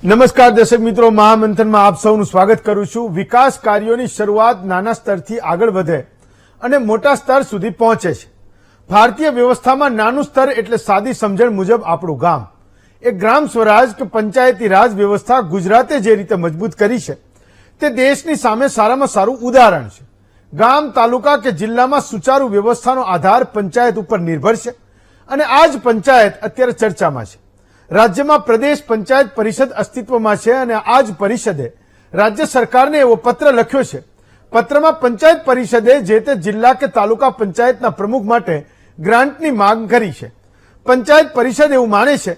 નમસ્કાર દર્શક મિત્રો, મહામંથનમાં આપ સૌનું સ્વાગત કરું છું। વિકાસ કાર્યોની શરૂઆત નાના સ્તરથી આગળ વધે અને મોટા સ્તર સુધી પહોંચે છે। ભારતીય વ્યવસ્થામાં નાનું સ્તર એટલે સાદી સમજણ મુજબ આપણું ગામ। એક ગ્રામ સ્વરાજ કે પંચાયતી રાજ વ્યવસ્થા ગુજરાતે જે રીતે મજબૂત કરી છે તે દેશની સામે સારામાં સારું ઉદાહરણ છે। ગામ, તાલુકા કે જિલ્લામાં સુચારુ વ્યવસ્થાનો આધાર પંચાયત ઉપર નિર્ભર છે અને આ જ પંચાયત અત્યારે ચર્ચામાં છે। રાજ્યમાં પ્રદેશ પંચાયત પરિષદ અસ્તિત્વમાં છે અને આ જ પરિષદે રાજ્ય સરકારને એવો પત્ર લખ્યો છે। પત્રમાં પંચાયત પરિષદે જે તે જિલ્લા કે તાલુકા પંચાયતના પ્રમુખ માટે ગ્રાન્ટની માંગ કરી છે। પંચાયત પરિષદ એવું માને છે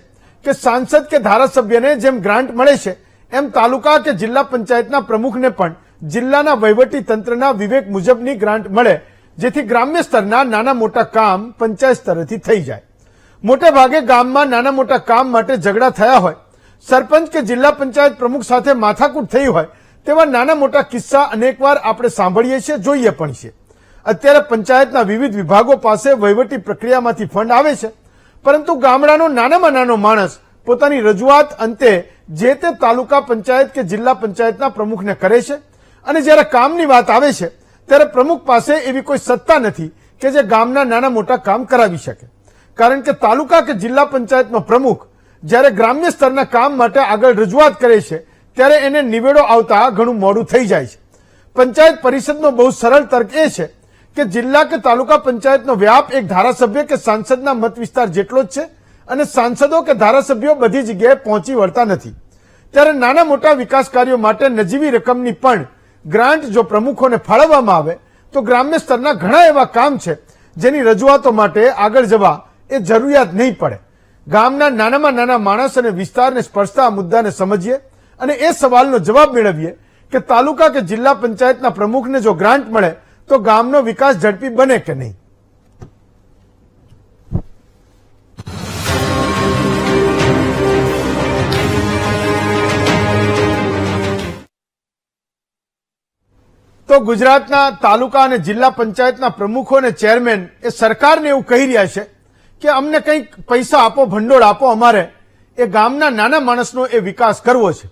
કે સાંસદ કે ધારાસભ્યને જેમ ગ્રાન્ટ મળે છે એમ તાલુકા કે જિલ્લા પંચાયતના પ્રમુખને પણ જિલ્લાના વહીવટી તંત્રના વિવેક મુજબની ગ્રાન્ટ મળે, જેથી ગ્રામ્ય સ્તરના નાના મોટા કામ પંચાયત સ્તરેથી થઈ જાય। મોટે ભાગે ગામમાં નાના મોટા કામ માટે ઝઘડા થયા હોય, સરપંચ કે જિલ્લા પંચાયત પ્રમુખ સાથે માથાકૂટ થઈ હોય તેવા નાના મોટા કિસ્સા અનેકવાર આપણે સાંભળીએ છીએ, જોઈએ પણ છે। અત્યારે પંચાયતના વિવિધ વિભાગો પાસે વહીવટી પ્રક્રિયામાંથી ફંડ આવે છે, પરંતુ ગામડાનો નાનામાં નાનો માણસ પોતાની રજૂઆત અંતે જે તે તાલુકા પંચાયત કે જિલ્લા પંચાયતના પ્રમુખને કરે છે અને જ્યારે કામની વાત આવે છે ત્યારે પ્રમુખ પાસે એવી કોઈ સત્તા નથી કે જે ગામના નાના મોટા કામ કરાવી શકે। કારણ કે તાલુકા કે જિલ્લા પંચાયતનો પ્રમુખ જ્યારે ગ્રામ્ય સ્તરના કામ માટે આગળ રજૂઆત કરે છે ત્યારે એને નિવેડો આવતા ઘણું મોડું થઈ જાય છે। પંચાયત પરિષદનો બહુ સરળ તર્ક એ છે કે જિલ્લા કે તાલુકા પંચાયતનો વ્યાપ એક ધારાસભ્ય કે સાંસદના મત વિસ્તાર જેટલો જ છે અને સાંસદો કે ધારાસભ્યો બધી જગ્યાએ પહોંચી વળતા નથી। ત્યારે નાના મોટા વિકાસ કાર્યો માટે નજીવી રકમની પણ ગ્રાન્ટ જો પ્રમુખોને ફાળવવામાં આવે તો ગ્રામ્ય સ્તરના ઘણા એવા કામ છે જેની રજૂઆતો માટે આગળ જવા એ જરૂરિયાત નહીં પડે। ગામના નાનામાં નાના માણસ અને વિસ્તારને સ્પર્શતા આ મુદ્દાને સમજીએ અને એ સવાલનો જવાબ મેળવીએ કે તાલુકા કે જિલ્લા પંચાયતના પ્રમુખને જો ગ્રાન્ટ મળે તો ગામનો વિકાસ ઝડપી બને કે નહીં। તો ગુજરાતના તાલુકા અને જિલ્લા પંચાયતના પ્રમુખો અને ચેરમેન એ સરકારને એવું કહી રહ્યા છે કે અમને કંઈક પૈસા આપો, ભંડોળ આપો, અમારે એ ગામના નાના માણસનો એ વિકાસ કરવો છે।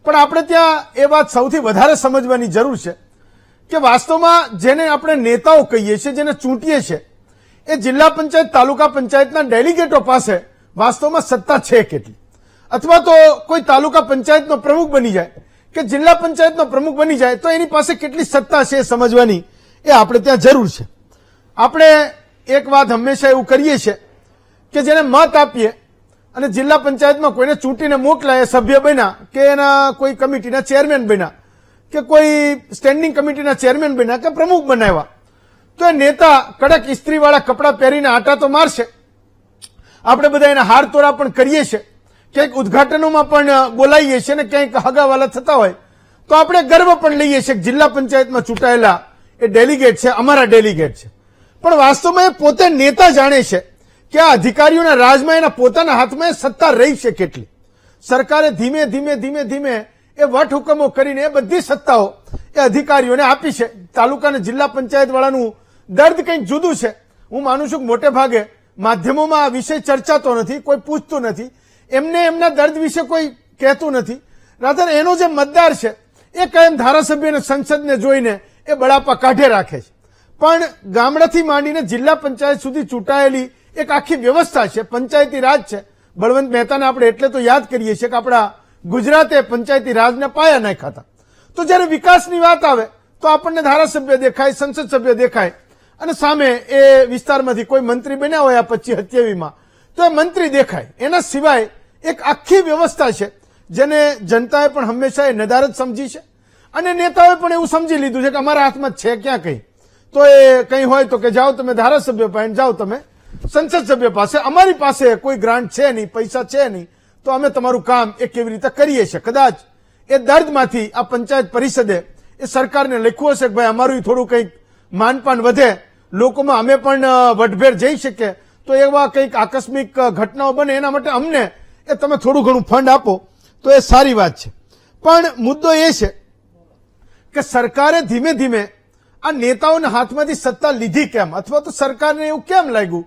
પણ આપણે ત્યાં એ વાત સૌથી વધારે સમજવાની જરૂર છે કે વાસ્તવમાં જેને આપણે નેતાઓ કહીએ છીએ, જેને ચૂંટીએ છીએ, એ જિલ્લા પંચાયત, તાલુકા પંચાયતના ડેલિગેટો પાસે વાસ્તવમાં સત્તા છે કેટલી? અથવા તો કોઈ તાલુકા પંચાયતનો પ્રમુખ બની જાય કે જિલ્લા પંચાયતનો પ્રમુખ બની જાય તો એની પાસે કેટલી સત્તા છે એ સમજવાની એ આપણે ત્યાં જરૂર છે। આપણે એક વાત હંમેશા એવું કરીએ છીએ કે જેને મત આપીએ અને જિલ્લા પંચાયતમાં કોઈને ચૂંટીને મોકલાય, સભ્ય બન્યા કે એના કોઈ કમિટીના ચેરમેન બન્યા કે કોઈ સ્ટેન્ડિંગ કમિટીના ચેરમેન બન્યા કે પ્રમુખ બનાવ્યા તો એ નેતા કડક ઇસ્ત્રીવાળા કપડાં પહેરીને આટા તો મારશે। આપણે બધા એના હાર તોરા પણ કરીએ છીએ, ક્યાંક ઉદઘાટનોમાં પણ બોલાવીએ છીએ ને ક્યાંક હગાવાલા થતા હોય તો આપણે ગર્વ પણ લઈએ છીએ કે જિલ્લા પંચાયતમાં ચૂંટાયેલા એ ડેલિગેટ છે, અમારા ડેલિગેટ છે। પણ વાસ્તવમાં એ પોતે નેતા જાણે છે કે આ અધિકારીઓના રાજમાં એના પોતાના હાથમાં સત્તા રહી છે કેટલી। સરકારે ધીમે ધીમે ધીમે ધીમે એ વટહુકમો કરીને એ બધી સત્તાઓ એ અધિકારીઓને આપી છે। તાલુકા અને જિલ્લા પંચાયત વાળાનું દર્દ કંઈક જુદું છે। હું માનું છું કે મોટે ભાગે માધ્યમોમાં આ વિષય ચર્ચાતો નથી, કોઈ પૂછતું નથી, એમને એમના દર્દ વિશે કોઈ કહેતું નથી। રાધર એનો જે મતદાર છે એ કાયમ ધારાસભ્ય અને સંસદને જોઈને એ બળાપા કાઢે રાખે છે। પણ ગામડાથી માંડીને જિલ્લા પંચાયત સુધી ચૂંટાયેલી એક આખી વ્યવસ્થા છે, પંચાયતી રાજ છે। બળવંત મહેતાને આપણે એટલે તો યાદ કરીએ છીએ કે આપણા ગુજરાતે પંચાયતી રાજના પાયા નાખ્યા હતા। તો જ્યારે વિકાસની વાત આવે તો આપણને ધારાસભ્ય દેખાય, સંસદ સભ્ય દેખાય અને સામે એ વિસ્તારમાંથી કોઈ મંત્રી બન્યા હોય 25-27માં તો એ મંત્રી દેખાય। એના સિવાય એક આખી વ્યવસ્થા છે જેને જનતાએ પણ હંમેશા એ નદારદ સમજી છે અને નેતાઓએ પણ એવું સમજી લીધું છે કે અમારા હાથમાં છે ક્યાં કંઈ, તો એ કંઈ હોય તો કે જાઓ તમે ધારાસભ્ય પાસે, જાઓ તમે સંસદ સભ્ય પાસે, અમારી પાસે કોઈ ગ્રાન્ટ છે નહીં, પૈસા છે નહીં, તો અમે તમારું કામ એ કેવી રીતે કરીએ છીએ। કદાચ એ દર્દમાંથી આ પંચાયત પરિષદે એ સરકારને લખ્યું હશે કે ભાઈ અમારું થોડું કંઈક માનપાન વધે, લોકોમાં અમે પણ વટભેર જઈ શકીએ, તો એવા કંઈક આકસ્મિક ઘટનાઓ બને એના માટે અમને એ તમે થોડું ઘણું ફંડ આપો તો એ સારી વાત છે। પણ મુદ્દો એ છે કે સરકારે ધીમે ધીમે આ નેતાઓના હાથમાંથી સત્તા લીધી કેમ, અથવા તો સરકારને એવું કેમ લાગ્યું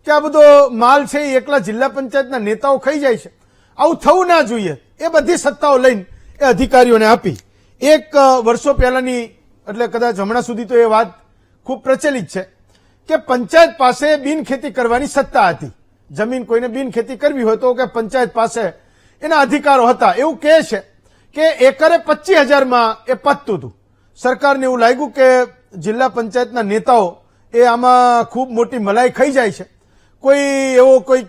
કે આ બધો માલ છે એ એકલા જિલ્લા પંચાયતના નેતાઓ ખાઈ જાય છે। આવું થવું ના જોઈએ એ બધી સત્તાઓ લઈને એ અધિકારીઓને આપી. એક વર્ષો પહેલાની એટલે કદાચ હમણાં સુધી તો એ વાત ખૂબ પ્રચલિત છે કે પંચાયત પાસે બિનખેતી કરવાની સત્તા હતી. જમીન કોઈને બિનખેતી કરવી હોય તો કે પંચાયત પાસે એના અધિકારો હતા. એવું કહે છે કે એકરે 25,000માં એ પતતું હતું. સરકારને એવું લાગ્યું કે જિલ્લા પંચાયતના નેતાઓ એ આમાં ખૂબ મોટી મલાઈ ખાઈ જાય છે. કોઈ એવો કોઈ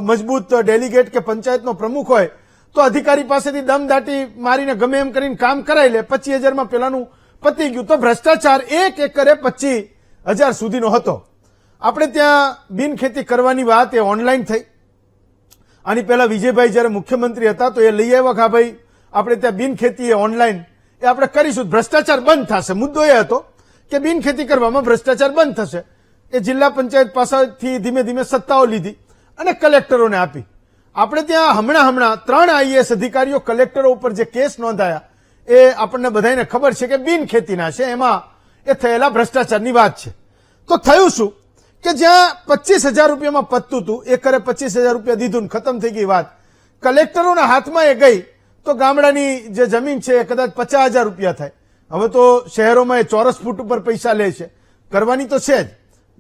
મજબૂત ડેલિગેટ કે પંચાયતનો પ્રમુખ હોય તો અધિકારી પાસેથી દમદાટી મારીને ગમે એમ કરીને કામ કરાવી લે. 25,000માં પેલાનું પતી ગયું. તો ભ્રષ્ટાચાર એક એકરે 25,000 સુધીનો હતો. આપણે ત્યાં બિનખેતી કરવાની વાત એ ઓનલાઈન થઈ. આની પહેલા વિજયભાઈ જયારે મુખ્યમંત્રી હતા તો એ લઈ આવ્યા કે ભાઈ આપણે ત્યાં બિનખેતી એ ઓનલાઈન એ આપણે કરીશું, ભ્રષ્ટાચાર બંધ થશે. મુદ્દો એ હતો કે બિનખેતી કરવામાં ભ્રષ્ટાચાર બંધ થશે. એ જિલ્લા પંચાયત પાસેથી ધીમે ધીમે સત્તાઓ લીધી અને કલેક્ટરોને આપી. આપણે ત્યાં હમણાં 3 આઈએએસ અધિકારીઓ કલેક્ટરો ઉપર જે કેસ નોંધાયા એ આપણને બધાને ખબર છે કે બિનખેતીના છે, એમાં એ થયેલા ભ્રષ્ટાચારની વાત છે. તો થયું શું કે જ્યાં 25,000 રૂપિયામાં પતતું હતું, એકરે 25,000 રૂપિયા દીધું ખતમ થઈ ગઈ વાત. કલેક્ટરોના હાથમાં એ ગઈ તો ગામડાની જે જમીન છે એ કદાચ 50,000 રૂપિયા થાય. હવે તો શહેરોમાં એ ચોરસ ફૂટ ઉપર પૈસા લે છે. કરવાની તો છે જ,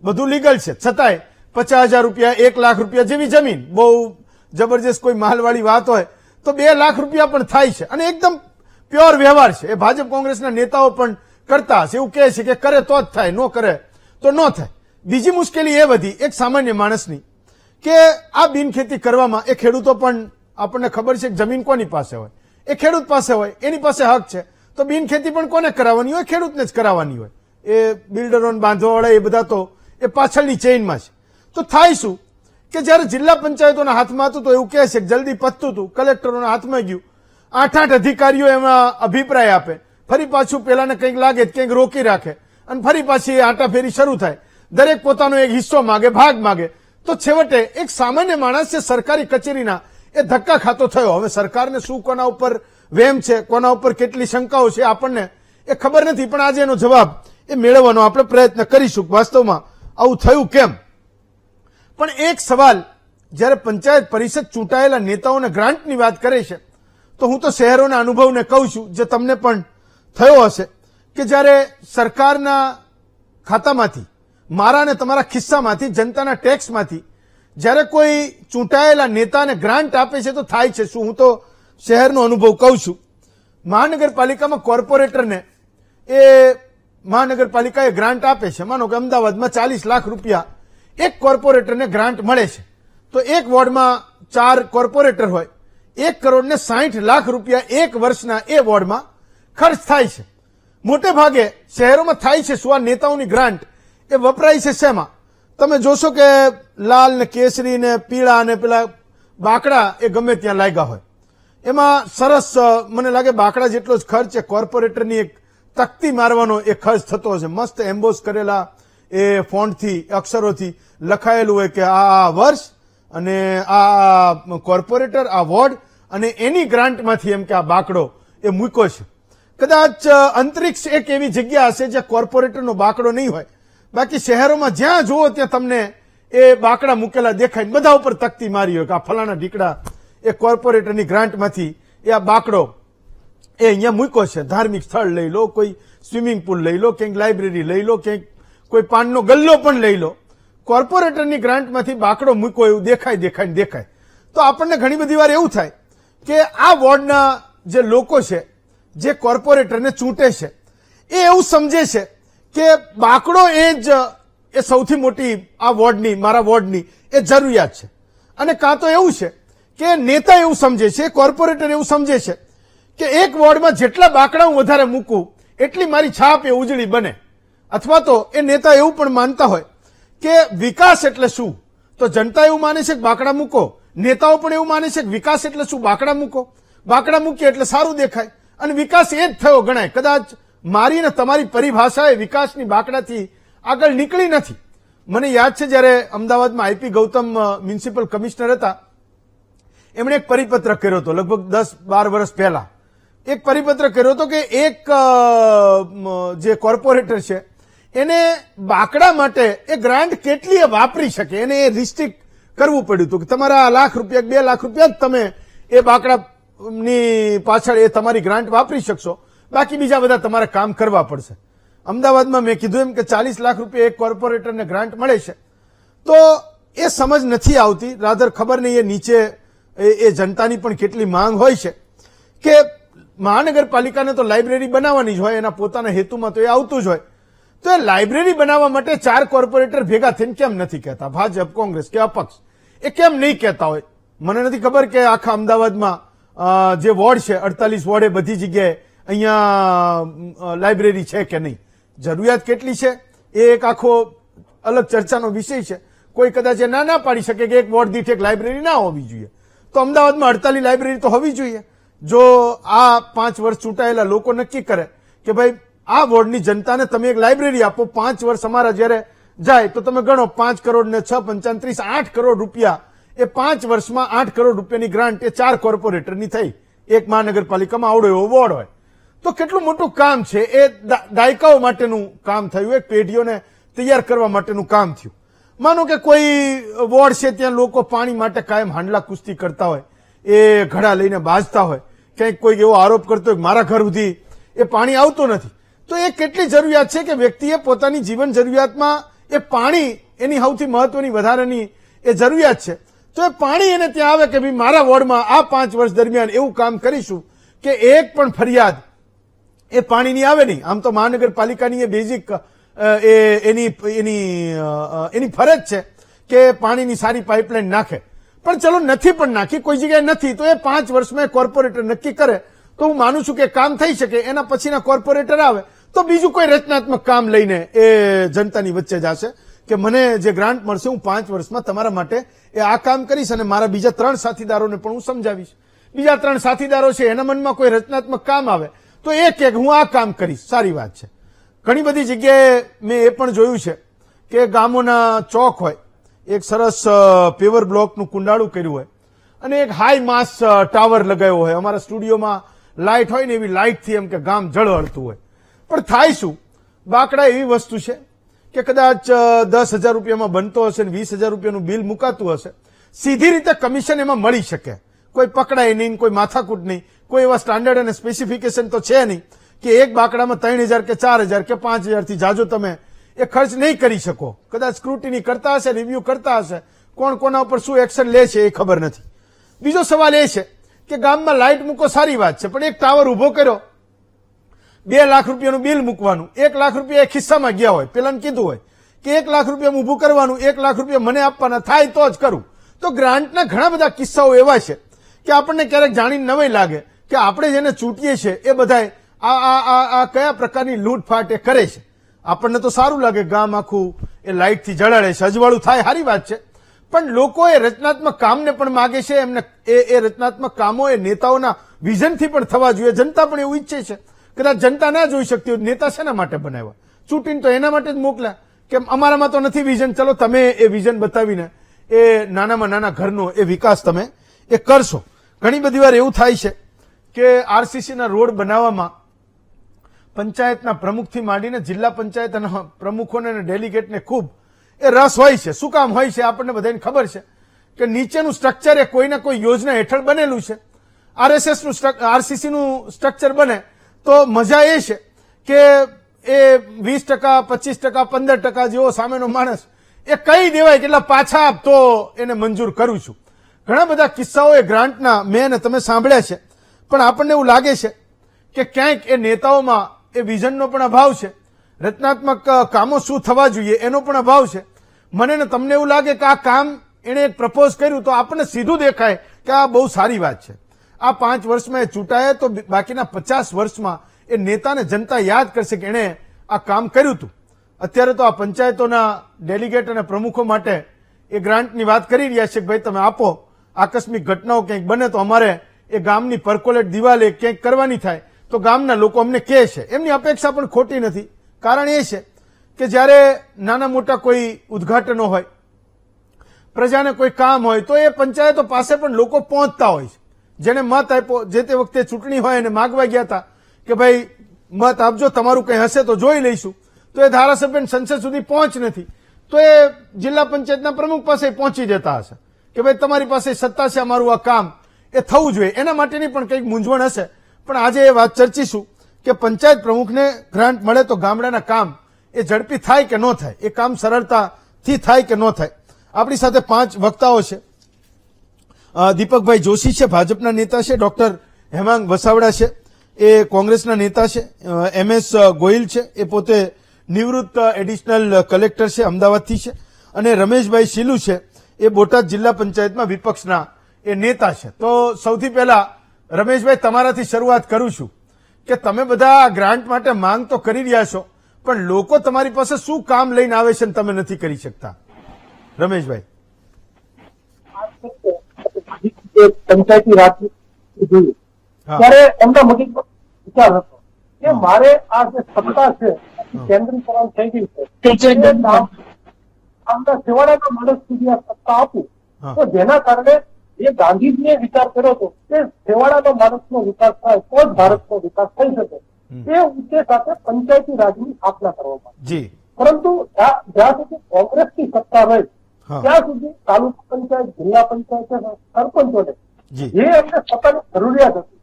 બધું લીગલ છે, છતાંય 50,000 રૂપિયા 1 લાખ રૂપિયા જેવી જમીન, બહુ જબરજસ્ત કોઈ માલવાળી વાત હોય તો 2 લાખ રૂપિયા પણ થાય છે. અને એકદમ પ્યોર વ્યવહાર છે. એ ભાજપ કોંગ્રેસના નેતાઓ પણ કરતા હશે. એવું કહે છે કે કરે તો જ થાય, નો કરે તો ન થાય. બીજી મુશ્કેલી એ વધી એક સામાન્ય માણસની કે આ બિનખેતી કરવામાં એ ખેડૂતો પણ આપણને ખબર છે કે જમીન કોની પાસે હોય, એ ખેડૂત પાસે હોય, એની પાસે હક છે. તો બિનખેતી પણ કોને કરાવવાની હોય? ખેડૂતને જ કરાવવાની હોય. એ બિલ્ડરોને બાંધવાવાળા એ બધા તો એ પાછળની ચેઇનમાં છે. તો થાય શું કે જયારે જિલ્લા પંચાયતોના હાથમાં હતું તો એવું કહે છે કે જલ્દી પતતું હતું, કલેક્ટરોના હાથમાં ગયું. 8 અધિકારીઓ એમાં અભિપ્રાય આપે, ફરી પાછું પેલાને કંઈક લાગે કંઈક રોકી રાખે અને ફરી પાછી આંટાફેરી શરૂ થાય. દરેક પોતાનો એક હિસ્સો માગે, ભાગ માગે. તો છેવટે એક સામાન્ય માણસ છે સરકારી કચેરીના એ ધક્કા ખાતો થયો. હવે સરકારને શું કોના ઉપર વેમ છે, કોના ઉપર કેટલી શંકાઓ છે આપણને એ ખબર નથી, પણ આજે એનો જવાબ એ મેળવવાનો આપણે પ્રયત્ન કરીશું વાસ્તવમાં આવું થયું કેમ. પણ એક સવાલ, જ્યારે પંચાયત પરિષદ ચૂંટાયેલા નેતાઓને ગ્રાન્ટની વાત કરે છે તો હું તો શહેરોના અનુભવને કહું છું જે તમને પણ થયો હશે કે જ્યારે સરકારના ખાતામાંથી, મારા અને તમારા ખિસ્સામાંથી, જનતાના ટેક્સમાંથી જ્યારે કોઈ ચૂંટાયેલા નેતાને ગ્રાન્ટ આપે છે તો થાય છે શું. હું તો શહેરનો અનુભવ કહું છું. મહાનગરપાલિકામાં કોર્પોરેટરને એ મહાનગરપાલિકા એ ગ્રાન્ટ આપે છે. માનો કે અમદાવાદમાં 40 લાખ રૂપિયા એક કોર્પોરેટરને ગ્રાન્ટ મળે છે. તો એક વોર્ડમાં 4 કોર્પોરેટર હોય, 1,60,60 લાખ રૂપિયા એક વર્ષના એ વોર્ડમાં ખર્ચ થાય છે. મોટે ભાગે શહેરોમાં થાય છે શું? આ નેતાઓની ગ્રાન્ટ એ વપરાય છે શેમાં? તમે જોશો કે લાલ ને કેસરી ને પીળા ને પેલા બાકડા એ ગમે ત્યાં લાગ્યા હોય. એમાં સરસ મને લાગે બાકડા જેટલો જ ખર્ચ એ કોર્પોરેટરની એક તકતી મારવાનો એ ખર્ચ થતો હશે. મસ્ત એમ્બોસ કરેલા એ ફોન્ટથી, અક્ષરોથી લખાયેલું હોય કે આ વર્ષ અને આ કોર્પોરેટર, આ વોર્ડ અને એની ગ્રાન્ટમાંથી એમ કે આ બાકડો એ મૂક્યો છે. કદાચ અંતરિક્ષ એક એવી જગ્યા હશે જ્યાં કોર્પોરેટરનો બાકડો નહીં હોય. બાકી શહેરોમાં જ્યાં જુઓ ત્યાં તમને એ બાકડા મૂકેલા દેખાય, બધા ઉપર તકતી મારી હોય કે આ ફલાણા ઢીકડા એ કોર્પોરેટરની ગ્રાન્ટમાંથી એ આ બાકડો એ અહીંયા મૂક્યો છે. ધાર્મિક સ્થળ લઈ લો, કોઈ સ્વિમિંગ પુલ લઈ લો, ક્યાંક લાઇબ્રેરી લઈ લો, ક્યાંક કોઈ પાનનો ગલ્લો પણ લઈ લો, કોર્પોરેટરની ગ્રાન્ટમાંથી બાકડો મૂક્યો એવું દેખાય. તો આપણને ઘણી બધી વાર એવું થાય કે આ વોર્ડના જે લોકો છે, જે કોર્પોરેટરને ચૂંટે છે, એ એવું સમજે છે કે બાકડો એ સૌથી મોટી આ વોર્ડની, મારા વોર્ડની એ જરૂરિયાત છે. અને કાં તો એવું છે કે નેતા એવું સમજે છે, કોર્પોરેટર એવું સમજે છે કે એક વોર્ડમાં જેટલા બાકડા હું વધારે મૂકું એટલી મારી છાપ એ ઉજળી બને. અથવા તો એ નેતા એવું પણ માનતા હોય કે વિકાસ એટલે શું? તો જનતા એવું માને છે કે બાકડા મૂકો, નેતાઓ પણ એવું માને છે કે વિકાસ એટલે શું? બાકડા મૂકો. બાકડા મૂકીએ એટલે સારું દેખાય અને વિકાસ એ જ થયો ગણાય. કદાચ મારી અને તમારી પરિભાષા એ વિકાસની બાકડાથી આગળ નીકળી નથી. મને યાદ છે જ્યારે અમદાવાદમાં આઈપી ગૌતમ મ્યુનિસિપલ કમિશનર હતા, એમણે એક પરિપત્ર કર્યો હતો લગભગ 10-12 વર્ષ પહેલા. એક પરિપત્ર કર્યો હતો કે એક જે કોર્પોરેટર છે એને બાકડા માટે એ ગ્રાન્ટ કેટલી વાપરી શકે એને એ રિસ્ટ્રિક્ટ કરવું પડ્યું હતું કે તમારા ₹1 લાખ, ₹2 લાખ જ તમે એ બાકડાની પાછળ એ તમારી ગ્રાન્ટ વાપરી શકશો, બાકી બીજા બધા તમારે કામ કરવા પડશે. અમદાવાદમાં મેં કીધું એમ કે 40 લાખ રૂપિયા એક કોર્પોરેટરને ગ્રાન્ટ મળે છે, તો એ સમજ નથી આવતી. રાધર ખબર નહીં એ નીચે એ જનતાની પણ કેટલી માંગ હોય છે કે મહાનગરપાલિકાને તો લાઇબ્રેરી બનાવવાની જ હોય, એના પોતાના હેતુમાં તો એ આવતું જ હોય. તો એ લાઇબ્રેરી બનાવવા માટે 4 કોર્પોરેટર ભેગા થઈને કેમ નથી કહેતા? ભાજપ, કોંગ્રેસ કે અપક્ષ એ કેમ નહીં કહેતા હોય? મને નથી ખબર કે આખા અમદાવાદમાં જે વોર્ડ છે 48 વોર્ડ એ બધી જગ્યાએ અહીંયા લાઇબ્રેરી છે કે નહીં, જરૂરિયાત કેટલી છે એ એક આખો અલગ ચર્ચાનો વિષય છે. કોઈ કદાચ એ ના પાડી શકે કે એક વોર્ડ દીઠ એક લાઇબ્રેરી ના હોવી જોઈએ, તો અમદાવાદમાં 48 લાઇબ્રેરી તો હોવી જોઈએ. જો આ 5 વર્ષ ચૂંટાયેલા લોકો નક્કી કરે કે ભાઈ આ વોર્ડની જનતાને તમે એક લાઇબ્રેરી આપો, 5 વર્ષ અમારા જયારે જાય તો તમે ગણો 5 કરોડ ને 6 35 8 કરોડ રૂપિયા, એ 5 વર્ષમાં 8 કરોડ રૂપિયાની ગ્રાન્ટ એ 4 કોર્પોરેટરની થઈ. એક મહાનગરપાલિકામાં આવડો એવો વોર્ડ હોય તો કેટલું મોટું કામ છે. એ દાયકાઓ માટેનું કામ થયું, એક પેઢીઓને તૈયાર કરવા માટેનું કામ થયું. માનો કે કોઈ વોર્ડ છે ત્યાં લોકો પાણી માટે કાયમ હાંડલા કુસ્તી કરતા હોય, એ ઘડા લઈને બાજતા હોય, ક્યાંક કોઈ એવો આરોપ કરતો હોય કે મારા ઘર સુધી એ પાણી આવતું નથી, તો એ કેટલી જરૂરિયાત છે કે વ્યક્તિએ પોતાની જીવન જરૂરિયાતમાં એ પાણી એની સૌથી મહત્વની વધારાની એ જરૂરિયાત છે. તો એ પાણી એને ત્યાં આવે કે ભાઈ મારા વોર્ડમાં આ 5 વર્ષ દરમિયાન એવું કામ કરીશું કે એક પણ ફરિયાદ એ પાણીની આવે નહીં. આમ તો મહાનગરપાલિકાની એ બેઝિક એની ફરજ છે કે પાણીની સારી પાઇપલાઇન નાખે, પણ ચલો નથી પણ નાખી, કોઈ જગ્યાએ નથી, તો એ 5 વર્ષમાં કોર્પોરેટર નક્કી કરે તો હું માનું છું કે કામ થઈ શકે. એના પછીના કોર્પોરેટર આવે તો બીજું કોઈ રચનાત્મક કામ લઈને એ જનતાની વચ્ચે જશે કે મને જે ગ્રાન્ટ મળશે હું 5 વર્ષમાં તમારા માટે એ આ કામ કરીશ અને મારા બીજા 3 સાથીદારોને પણ હું સમજાવીશ. બીજા 3 સાથીદારો છે એના મનમાં કોઈ રચનાત્મક કામ આવે તો એ કે હું આ કામ કરીશ, સારી વાત છે. ઘણી બધી જગ્યાએ મેં એ પણ જોયું છે કે ગામોના ચોક હોય, એક સરસ પેવર બ્લોકનું કુંડાળું કર્યું હોય અને એક હાઈ માસ ટાવર લગાવ્યો હોય. અમારા સ્ટુડિયોમાં લાઇટ હોય ને એવી લાઇટથી એમ કે ગામ ઝળહળતું હોય. પણ થાય શું, બાકડા એવી વસ્તુ છે કે કદાચ 10,000 રૂપિયામાં બનતો હશે ને 20,000 રૂપિયાનું બિલ મુકાતું હશે, સીધી રીતે કમિશન એમાં મળી શકે, કોઈ પકડાય નહીં, કોઈ માથાકૂટ નહીં, કોઈ એવા સ્ટાન્ડર્ડ અને સ્પેસિફિકેશન તો છે નહીં કે એક બાકડામાં 3,000 કે 4,000 કે 5,000 થી જાજો તમે એ ખર્ચ નહીં કરી શકો. કદાચ સ્ક્રુટિની કરતા હશે, રિવ્યુ કરતા હશે, કોણ કોના ઉપર શું એક્શન લે છે એ ખબર નથી. બીજો સવાલ એ છે કે ગામમાં લાઇટ મૂકો સારી વાત છે, પણ એક ટાવર ઉભો કર્યો, 2 લાખ રૂપિયાનું બિલ મૂકવાનું, 1 લાખ રૂપિયા એ ખિસ્સામાં ગયા હોય, પેલાને કીધું હોય કે 1 લાખ રૂપિયા ઊભું કરવાનું, 1 લાખ રૂપિયા મને આપવાના થાય તો જ કરું. તો ગ્રાન્ટના ઘણા બધા કિસ્સાઓ એવા છે કે આપણને ક્યારેક જાણીને નવાઈ લાગે કે આપણે જેને ચૂંટીએ છીએ એ બધા આ કયા પ્રકારની લૂંટફાટ એ કરે છે. આપણને તો સારું લાગે ગામ આખું એ લાઇટથી જળાડે છે, અજવાળું થાય, સારી વાત છે, પણ લોકો એ રચનાત્મક કામને પણ માગે છે. એમને એ રચનાત્મક કામો એ નેતાઓના વિઝનથી પણ થવા જોઈએ. જનતા પણ એવું ઈચ્છે છે. કદાચ જનતા ના જોઈ શકતી હોય, નેતા શેના માટે બનાવ્યા? ચૂંટીને તો એના માટે જ મોકલ્યા કે અમારામાં તો નથી વિઝન, ચલો તમે એ વિઝન બતાવીને એ નાનામાં નાના ઘરનો એ વિકાસ તમે એ કરશો. ઘણી બધી વાર એવું થાય છે કે આરસીસીના રોડ બનાવવામાં પંચાયતના પ્રમુખથી માંડીને જિલ્લા પંચાયતના પ્રમુખોને અને ડેલિગેટને ખૂબ એ રસ હોય છે. શું કામ હોય છે આપણને બધાને ખબર છે કે નીચેનું સ્ટ્રક્ચર એ કોઈને કોઈ યોજના હેઠળ બનેલું છે. આરસીસીનું સ્ટ્રક્ચર બને તો મજા એ છે કે એ 20%, 25%, 15% જેવો સામેનો માણસ એ કહી દેવાય કે એટલા પાછા આપ તો એને મંજૂર કરું છું. ઘણા બધા કિસ્સાઓ એ ગ્રાન્ટના મેં તમે સાંભળ્યા છે, પણ આપણને એવું લાગે છે કે ક્યાંક એ નેતાઓમાં એ વિઝનનો પણ અભાવ છે, રચનાત્મક કામો શું થવા જોઈએ એનો પણ અભાવ છે. મને ને તમને એવું લાગે કે આ કામ એણે એક પ્રપોઝ કર્યું તો આપણને સીધું દેખાય કે આ બહુ સારી વાત છે. આ 5 વર્ષમાં એ ચૂંટાય તો બાકીના 50 વર્ષમાં એ નેતાને જનતા યાદ કરશે કે એણે આ કામ કર્યું હતું. અત્યારે તો આ પંચાયતોના ડેલિગેટ અને પ્રમુખો માટે એ ગ્રાન્ટની વાત કરી રહ્યા છે કે ભાઈ તમે આપો, આકસ્મિક ઘટનાઓ ક્યાંક બને તો અમારે એ ગામની પરકોલેટ દિવાલે ક્યાંક કરવાની થાય તો ગામના લોકો અમને કહે છે. એમની અપેક્ષા પણ ખોટી નથી. કારણ એ છે કે જ્યારે નાના મોટા કોઈ ઉદ્ઘાટનો હોય, પ્રજાને કોઈ કામ હોય તો એ પંચાયતો પાસે પણ લોકો પહોંચતા હોય છે. જેને મત આપ્યો, જે તે વખતે ચૂંટણી હોય એને માગવા ગયા હતા કે ભાઈ મત આપજો, તમારું કંઈ હશે તો જોઈ લઈશું, તો એ ધારાસભ્ય સંસદ સુધી પહોંચ નથી તો એ જિલ્લા પંચાયતના પ્રમુખ પાસે પહોંચી જતા હશે કે ભાઈ તમારી પાસે સત્તા છે, અમારું આ કામ એ થવું જોઈએ. એના માટેની પણ કંઈક મૂંઝવણ હશે, પણ આજે એ વાત ચર્ચીશું કે પંચાયત પ્રમુખને ગ્રાન્ટ મળે તો ગામડાના કામ એ ઝડપી થાય કે ન થાય, એ કામ સરળતાથી થાય કે ન થાય. આપણી સાથે 5 વક્તાઓ છે. દીપકભાઈ જોશી છે, ભાજપના નેતા છે. ડોક્ટર હેમાંગ વસાવડા છે, એ કોંગ્રેસના નેતા છે. MS ગોહિલ છે, એ પોતે નિવૃત્ત એડિશનલ કલેક્ટર છે, અમદાવાદથી છે. અને રમેશભાઈ શીલુ છે, એ બોટાદ જિલ્લા પંચાયતમાં વિપક્ષના એ નેતા છે. તો સૌથી પહેલા રમેશભાઈ તમારાથી શરૂઆત કરું છું કે તમે બધા આ ગ્રાન્ટ માટે માંગ તો કરી રહ્યા છો, પણ લોકો તમારી પાસે શું કામ લઈને આવે છે અને તમે નથી કરી શકતા? રમેશભાઈ. પંચાયતી રાજ જોયું ત્યારે એમના મગજમાં વિચાર હતો કે મારે આ જે સત્તા છે કેન્દ્રીકરણ થઈ ગઈ છે, આમના છેવાડાના માણસ સુધી આ સત્તા આપું તો જેના કારણે એ ગાંધીજીએ વિચાર કર્યો હતો કે છેવાડાના માણસનો વિકાસ થાય તો જ ભારતનો વિકાસ થઈ શકે. એ ઉદ્દેશ સાથે પંચાયતી રાજની સ્થાપના કરવામાં આવી. પરંતુ જ્યાં સુધી કોંગ્રેસની સત્તા રહી ત્યાં સુધી તાલુકા પંચાયત, જિલ્લા પંચાયત, સરપંચોને જે એમને સત્તાની જરૂરિયાત હતી,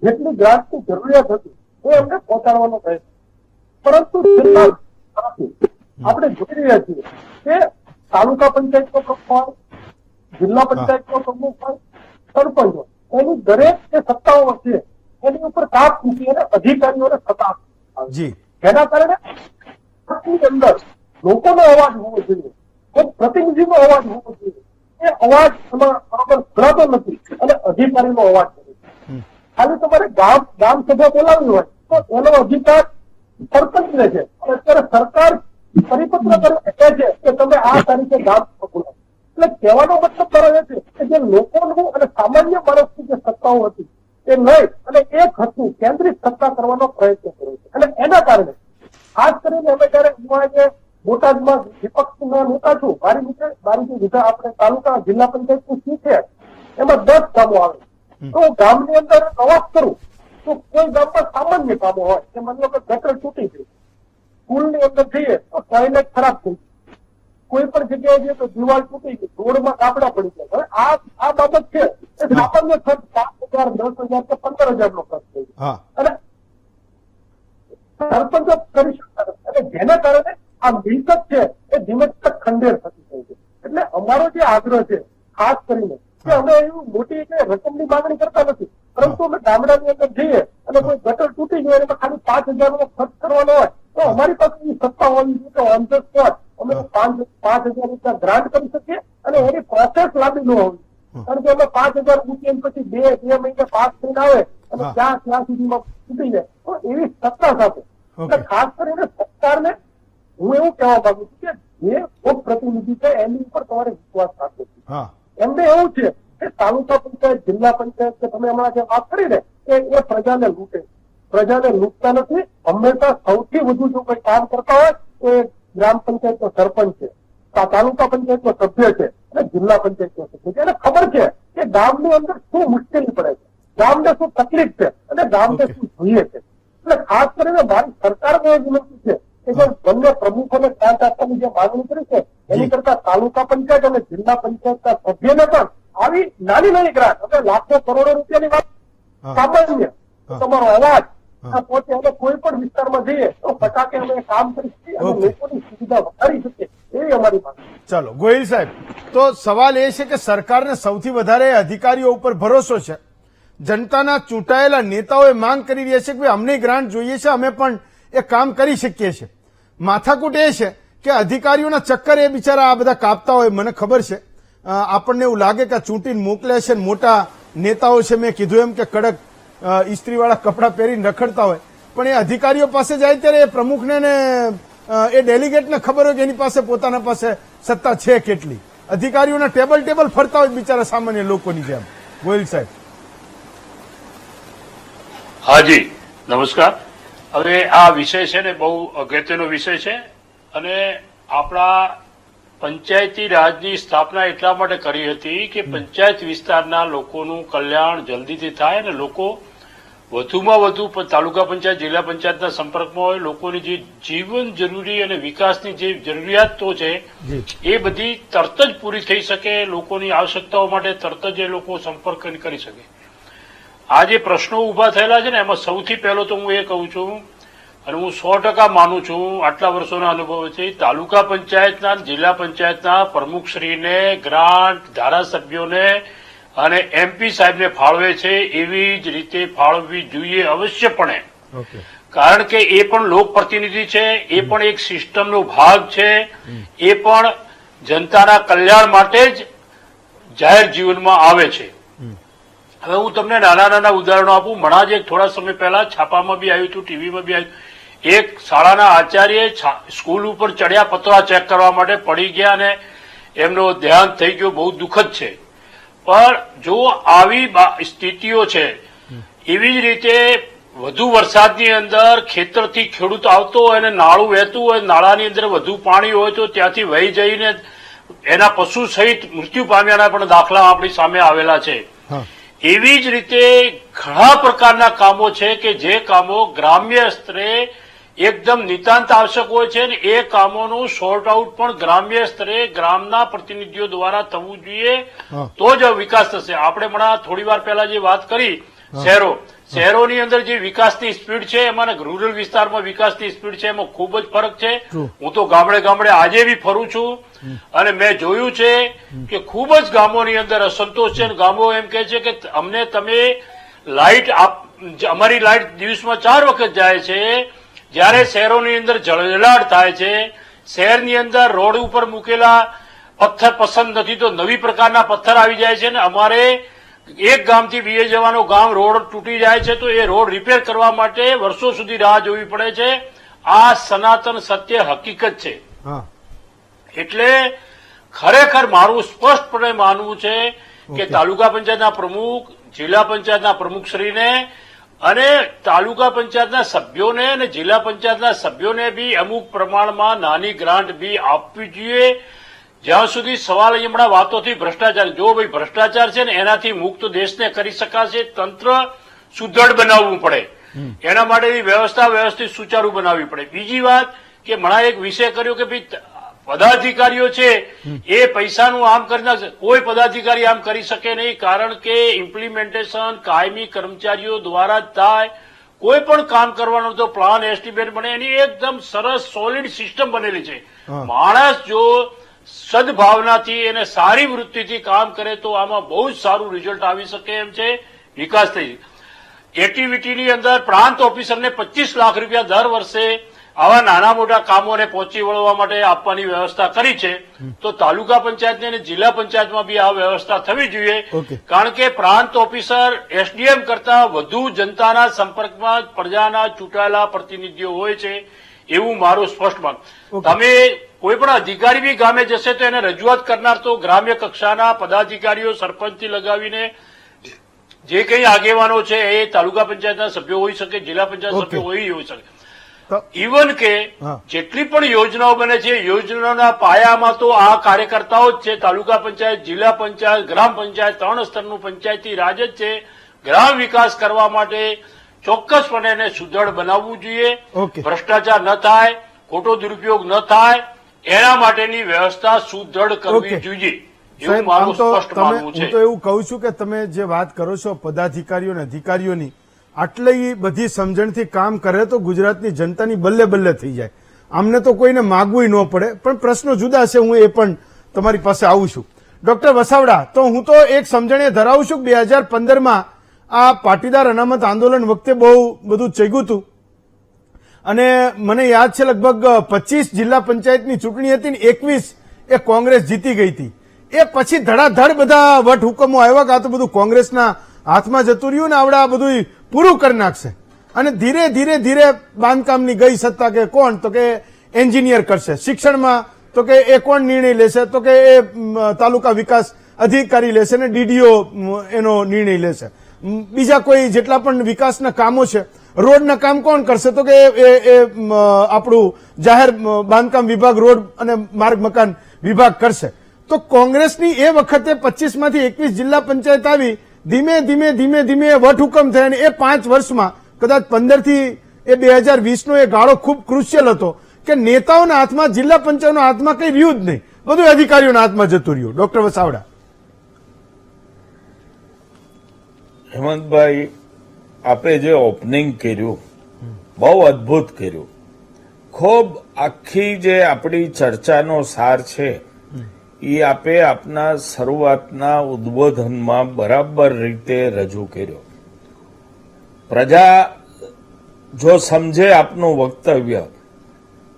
જેટલી ગ્રાન્ટની જરૂરિયાત હતી એ એમને પહોંચાડવાનો પ્રયત્ન. પરંતુ આપણે જોઈ રહ્યા છીએ કે તાલુકા પંચાયતનો પ્રમુખ હોય, જિલ્લા પંચાયતનો પ્રમુખ હોય, સરપંચ હોય, એની દરેક જે સત્તાઓ છે એની ઉપર કાપ મૂકી અને અધિકારીઓને સત્તા આપી. જેના કારણે અંદર લોકોનો અવાજ હોવો જોઈએ, એક પ્રતિનિધિનો અવાજ હોવો જોઈએ. એ અવાજ એમાં બરાબર ભરાતો નથી અને અધિકારીનો અવાજ કરે છે. ખાલી તમારે ગામ સભા બોલાવી હોય તો એનો અધિકાર સરપંચને છે. અત્યારે સરકાર પરિપત્ર કરી કહે છે કે તમે આ તારીખે ગામ સભા બોલાવો. એટલે કહેવાનો મતલબ મારો એ છે કે જે લોકોનું અને સામાન્ય માણસની જે સત્તાઓ હતી એ લઈ અને એક હતું કેન્દ્રિત સત્તા કરવાનો પ્રયત્ન કર્યો છે. અને એના કારણે ખાસ કરીને અમે જયારે બોટાદમાં વિપક્ષના નેતા છું, મારી જે વિધા આપણે તાલુકા જિલ્લા પંચાયતની સીટ છે એમાં 10 ગામો આવે. તો ગામની અંદર પ્રવાસ કરું તો કોઈ ગામમાં સામાન્ય કામો હોય કે માની લો કે ગટર તૂટી ગઈ, સ્કૂલની અંદર જઈએ તો ટોયલેટ ખરાબ થઈ ગઈ, કોઈ પણ જગ્યાએ જઈએ તો દિવાલ તૂટી ગઈ, રોડમાં કાપડા પડી ગયા. હવે આ બાબત છે એ સામાન્ય ખર્ચ 5,000, 10,000 કે 15,000 નો ખર્ચ થઈ ગયો અને સરપંચો કરી શકતા નથી. અને જેના કારણે આ મિલકત છે એ ધીમે ખંડેર થતી થઈ છે. એટલે અમારો જે આગ્રહ છે ખાસ કરીને કે અમે એવું મોટી રકમની માંગણી કરતા નથી, પરંતુ અમે ગામડાની અંદર જઈએ અને કોઈ ગટર તૂટી ગયો એમાં ખાલી 5,000 નો ખર્ચ કરવાનો હોય તો અમારી પાસે સત્તા હોવી જોઈએ કે ઓન ધ સ્પોટ અમે 5,000 રૂપિયા ગ્રાન્ટ કરી શકીએ અને એની પ્રોસેસ લાંબી ન હોવી. કારણ કે અમે 5,000 મૂકીએ પછી 2 મહિને પાસ થઈને આવે અને ત્યાં સુધીમાં તૂટી જાય તો એવી સત્તા સાથે એટલે ખાસ કરીને સરકારને હું એવું કહેવા માંગુ છું કે જે ખુદ પ્રતિનિધિ છે એની ઉપર તમારે વિશ્વાસ રાખવો છે. એમને એવું છે કે તાલુકા પંચાયત, જિલ્લા પંચાયત કે તમે હમણાં જે વાત કરી ને કે એ પ્રજાને લૂંટે, પ્રજાને લૂંટતા નથી. હંમેશા સૌથી વધુ જો કોઈ કામ કરતા હોય તો એ ગ્રામ પંચાયતનો સરપંચ છે, તાલુકા પંચાયતનો સભ્ય છે અને જિલ્લા પંચાયતનો સભ્ય છે. એને ખબર છે કે ગામની અંદર શું મુશ્કેલી પડે છે, ગામને શું તકલીફ છે અને ગામને શું જોઈએ છે. એટલે ખાસ કરીને મારી સરકારને એ વિનંતી છે કે જે બંને પ્રમુખોને ગ્રાન્ટ આપવાની જે માંગણી કરી છે એની કરતા તાલુકા પંચાયત અને જિલ્લા પંચાયતના સભ્યને પણ આવી નાની ગ્રાન્ટ એટલે લાખો કરોડો રૂપિયાની વાત સામાન્ય તમારો અવાજ પોતે અમે કોઈ પણ વિસ્તારમાં જઈએ તો ફટાકે અમે કામ કરી શકીએ અને લોકોની સુવિધા વધારી શકીએ એવી અમારી માંગ. ચાલો ગોહિલ સાહેબ, તો સવાલ એ છે કે સરકારને સૌથી વધારે અધિકારીઓ ઉપર ભરોસો છે. જનતાના ચૂંટાયેલા નેતાઓએ માંગ કરી રહ્યા છે કે ભાઈ અમને ગ્રાન્ટ જોઈએ છે, અમે પણ એ કામ કરી શકીએ છીએ. માથાકૂટ એ છે કે અધિકારીઓના ચક્કર એ બિચારા આ બધા કાપતા હોય. મને ખબર છે, આપણને એવું લાગે કે ચૂંટીને મોકલે છે, મોટા નેતાઓ છે, મેં કીધું એમ કે કડક ઇસ્ત્રીવાળા કપડાં પહેરીને રખડતા હોય, પણ એ અધિકારીઓ પાસે જાય ત્યારે એ પ્રમુખને ને એ ડેલિગેટને ખબર હોય કે એની પાસે પોતાના પાસે સત્તા છે કેટલી. અધિકારીઓના ટેબલ ફરતા હોય બિચારા સામાન્ય લોકોની જેમ. ગોહિલ સાહેબ. હાજી નમસ્કાર. હવે આ વિષય છે ને બહુ અગત્યનો વિષય છે અને આપણા પંચાયતી રાજની સ્થાપના એટલા માટે કરી હતી કે પંચાયત વિસ્તારના લોકોનું કલ્યાણ જલ્દીથી થાય અને લોકો વધુમાં વધુ તાલુકા પંચાયત, જિલ્લા પંચાયતના સંપર્કમાં હોય, લોકોની જે જીવન જરૂરી અને વિકાસની જે જરૂરિયાતો છે એ બધી તરત જ પૂરી થઈ શકે, લોકોની આવશ્યકતાઓ માટે તરત જ એ લોકો સંપર્ક કરી શકે. આ જે પ્રશ્નો ઉભા થયેલા છે ને એમાં સૌથી પહેલો તો હું એ કહું છું, અને હું 100% માનું છું, આટલા વર્ષોના અનુભવથી તાલુકા પંચાયતના જિલ્લા પંચાયતના પ્રમુખશ્રીને ગ્રાન્ટ ધારાસભ્યોને અને MP સાહેબને ફાળવે છે એવી જ રીતે ફાળવવી જોઈએ અવશ્યપણે. કારણ કે એ પણ લોકપ્રતિનિધિ છે, એ પણ એક સિસ્ટમનો ભાગ છે, એ પણ જનતાના કલ્યાણ માટે જ જાહેર જીવનમાં આવે છે. હવે હું તમને નાના નાના ઉદાહરણો આપું. હમણાં જ થોડા સમય પહેલા છાપામાં બી આવ્યું હતું, ટીવીમાં બી આવ્યું. એક શાળાના આચાર્ય સ્કૂલ ઉપર ચડ્યા પતરા ચેક કરવા માટે, પડી ગયા અને એમનો દેહાંત થઈ ગયો. બહુ દુઃખદ છે. પણ જો આવી સ્થિતિઓ છે, એવી જ રીતે વધુ વરસાદની અંદર ખેતરથી ખેડૂત આવતો હોય અને નાળું વહેતું હોય, નાળાની અંદર વધુ પાણી હોય તો ત્યાંથી વહી જઈને એના પશુ સહિત મૃત્યુ પામ્યાના પણ દાખલા આપણી સામે આવેલા છે. એવી જ રીતે ઘણા પ્રકારના કામો છે કે જે કામો ગ્રામ્ય સ્તરે એકદમ નિતાંત આવશ્યક હોય છે, અને એ કામોનું સોર્ટ આઉટ પણ ગ્રામ્ય સ્તરે ગ્રામના પ્રતિનિધિઓ દ્વારા થવું જોઈએ, તો જ વિકાસ થશે. આપણે હમણાં થોડી વાર પહેલા જે વાત કરી શહેરોની અંદર જે વિકાસની સ્પીડ છે એમાં રૂરલ વિસ્તારમાં વિકાસની સ્પીડ છે એમાં ખૂબ જ ફરક છે. હું તો ગામડે ગામડે આજે બી ફરું છું અને મેં જોયું છે કે ખૂબ જ ગામોની અંદર અસંતોષ છે. ગામો એમ કહે છે કે અમને તમે લાઇટ અમારી લાઇટ દિવસમાં 4 વખત જાય છે, જ્યારે શહેરોની અંદર જળજળાટ થાય છે. શહેરની અંદર રોડ ઉપર મૂકેલા પથ્થર પસંદ નથી તો નવી પ્રકારના પથ્થર આવી જાય છે, ને અમારે એક ગામથી બીજે જવાનો ગામ રોડ તૂટી જાય છે તો એ રોડ રિપેર કરવા માટે વર્ષો સુધી રાહ જોવી પડે છે. આ સનાતન સત્ય હકીકત છે. એટલે ખરેખર મારું સ્પષ્ટપણે માનવું છે કે તાલુકા પંચાયતના પ્રમુખ, જિલ્લા પંચાયતના પ્રમુખશ્રીને અને તાલુકા પંચાયતના સભ્યોને અને જિલ્લા પંચાયતના સભ્યોને બી અમુક પ્રમાણમાં નાની ગ્રાન્ટ બી આપવી જોઈએ. જ્યાં સુધી સવાલ હમણાં વાતોથી ભ્રષ્ટાચાર, જો ભાઈ ભ્રષ્ટાચાર છે ને એનાથી મુક્ત દેશને કરી શકાશે. તંત્ર સુદૃઢ બનાવવું પડે, એના માટેની વ્યવસ્થા વ્યવસ્થિત સુચારુ બનાવવી પડે. બીજી વાત કે હમણાં એક વિષય કર્યો કે ભાઈ પદાધિકારીઓ છે એ પૈસાનું આમ કરી નાખશે. કોઈ પદાધિકારી આમ કરી શકે નહીં, કારણ કે ઇમ્પ્લિમેન્ટેશન કાયમી કર્મચારીઓ દ્વારા જ થાય. કોઈ પણ કામ કરવાનો તો પ્લાન એસ્ટિમેટ બને, એની એકદમ સરસ સોલિડ સિસ્ટમ બનેલી છે. માણસ જો સદભાવનાથી અને સારી વૃત્તિથી કામ કરે તો આમાં બહુ જ સારું રિઝલ્ટ આવી શકે એમ છે, વિકાસ થઈ. એક્ટિવિટીની અંદર પ્રાંત ઓફિસરને 25 લાખ રૂપિયા દર વર્ષે આવા નાના મોટા કામોને પહોંચી વળવા માટે આપવાની વ્યવસ્થા કરી છે. તો તાલુકા પંચાયતની અને જિલ્લા પંચાયતમાં બી આ વ્યવસ્થા થવી જોઈએ. કારણ કે પ્રાંત ઓફિસર SDM કરતા વધુ જનતાના સંપર્કમાં પ્રજાના ચૂંટાયેલા પ્રતિનિધિઓ હોય છે, એવું મારું સ્પષ્ટ માન. તમે કોઈ પણ અધિકારી બી ગામે જશે તો એને રજૂઆત કરનાર તો ગ્રામ્ય કક્ષાના પદાધિકારીઓ, સરપંચથી લગાવીને જે કંઈ આગેવાનો છે એ તાલુકા પંચાયતના સભ્યો હોઈ શકે, જિલ્લા પંચાયત સભ્યો હોઈ શકે. ઇવન કે જેટલી પણ યોજનાઓ બને છે યોજનાઓના પાયામાં તો આ કાર્યકર્તાઓ જ છે. તાલુકા પંચાયત, જિલ્લા પંચાયત, ગ્રામ પંચાયત 3 સ્તરનું પંચાયતી રાજ જ છે. ગ્રામ વિકાસ કરવા માટે ચોક્કસપણે એને સુદૃઢ બનાવવું જોઈએ. ભ્રષ્ટાચાર ન થાય, ખોટો દુરુપયોગ ન થાય, એના માટેની વ્યવસ્થા સુદૃઢ કરવી જોઈએ. એવું મારું સ્પષ્ટ માનવું છે. હું તો એવું કહું છું કે તમે જે વાત કરો છો પદાધિકારીઓ અને અધિકારીઓની, આટલી બધી સમજણથી કામ કરે તો ગુજરાતની જનતાની બલ્લે બલ્લે થઈ જાય. આમને તો કોઈને માગવું ન પડે. પણ પ્રશ્નો જુદા છે, હું એ પણ તમારી પાસે આવું છું. ડોક્ટર વસાવડા, તો હું તો એક સમજણે ધરાવું છું 2015માં આ પાટીદાર અનામત આંદોલન વખતે બહુ બધું ચગ્યું હતું અને મને યાદ છે લગભગ 25 જિલ્લા પંચાયતની ચૂંટણી હતી ને 21 એ કોંગ્રેસ જીતી ગઈ હતી. એ પછી ધડાધડ બધા વટ હુકમો આવ્યા કે આ તો બધું કોંગ્રેસના હાથમાં જતું રહ્યું ને આવડા બધું પૂરું કરી નાખશે. અને ધીરે ધીરે ધીરે બાંધકામની ગઈ સત્તા કે કોણ, તો કે એન્જિનિયર કરશે. શિક્ષણમાં તો કે એ કોણ નિર્ણય લેશે, તો કે એ તાલુકા વિકાસ અધિકારી લેશે ને DDO એનો નિર્ણય લેશે. બીજા કોઈ જેટલા પણ વિકાસના કામો છે, રોડના કામ કોણ કરશે, તો કે આપણું જાહેર બાંધકામ વિભાગ, રોડ અને માર્ગ મકાન વિભાગ કરશે. તો કોંગ્રેસની એ વખતે 25માંથી 21 જિલ્લા પંચાયત આવી, ધીમે ધીમે ધીમે ધીમે વટહુકમ થયા અને એ 5 વર્ષમાં કદાચ 15થી એ 2020નો એ ગાળો ખૂબ ક્રુશિયલ હતો કે નેતાઓના હાથમાં, જિલ્લા પંચાયતના હાથમાં કંઈ રહ્યું જ નહીં, બધું અધિકારીઓના હાથમાં જતું રહ્યું. ડોક્ટર વસાવડા. હેમંતભાઈ, આપે જે ઓપનિંગ કર્યું બહુ અદભુત કર્યું. ખૂબ આખી જે આપણી ચર્ચાનો સાર છે એ આપે આપના શરૂઆતના ઉદ્બોધનમાં બરાબર રીતે રજૂ કર્યો. પ્રજા જો સમજે આપનું વક્તવ્ય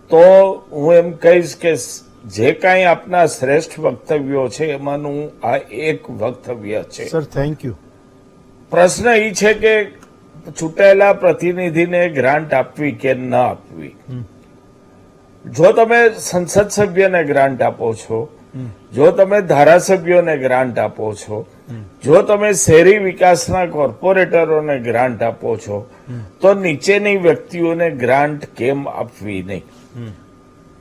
તો હું એમ કહીશ કે જે કાંઈ આપના શ્રેષ્ઠ વક્તવ્યો છે એમાંનું આ એક વક્તવ્ય છે. Sir thank you. પ્રશ્ન એ છે કે ચૂંટાયેલા પ્રતિનિધિને ગ્રાન્ટ આપવી કે ન આપવી. જો તમે સંસદ સભ્યને ગ્રાન્ટ આપો છો, જો તમે ધારાસભ્યોને ગ્રાન્ટ આપો છો, જો તમે શહેરી વિકાસના કોર્પોરેટરોને ગ્રાન્ટ આપો છો, તો નીચેની વ્યક્તિઓને ગ્રાન્ટ કેમ આપવી નહીં?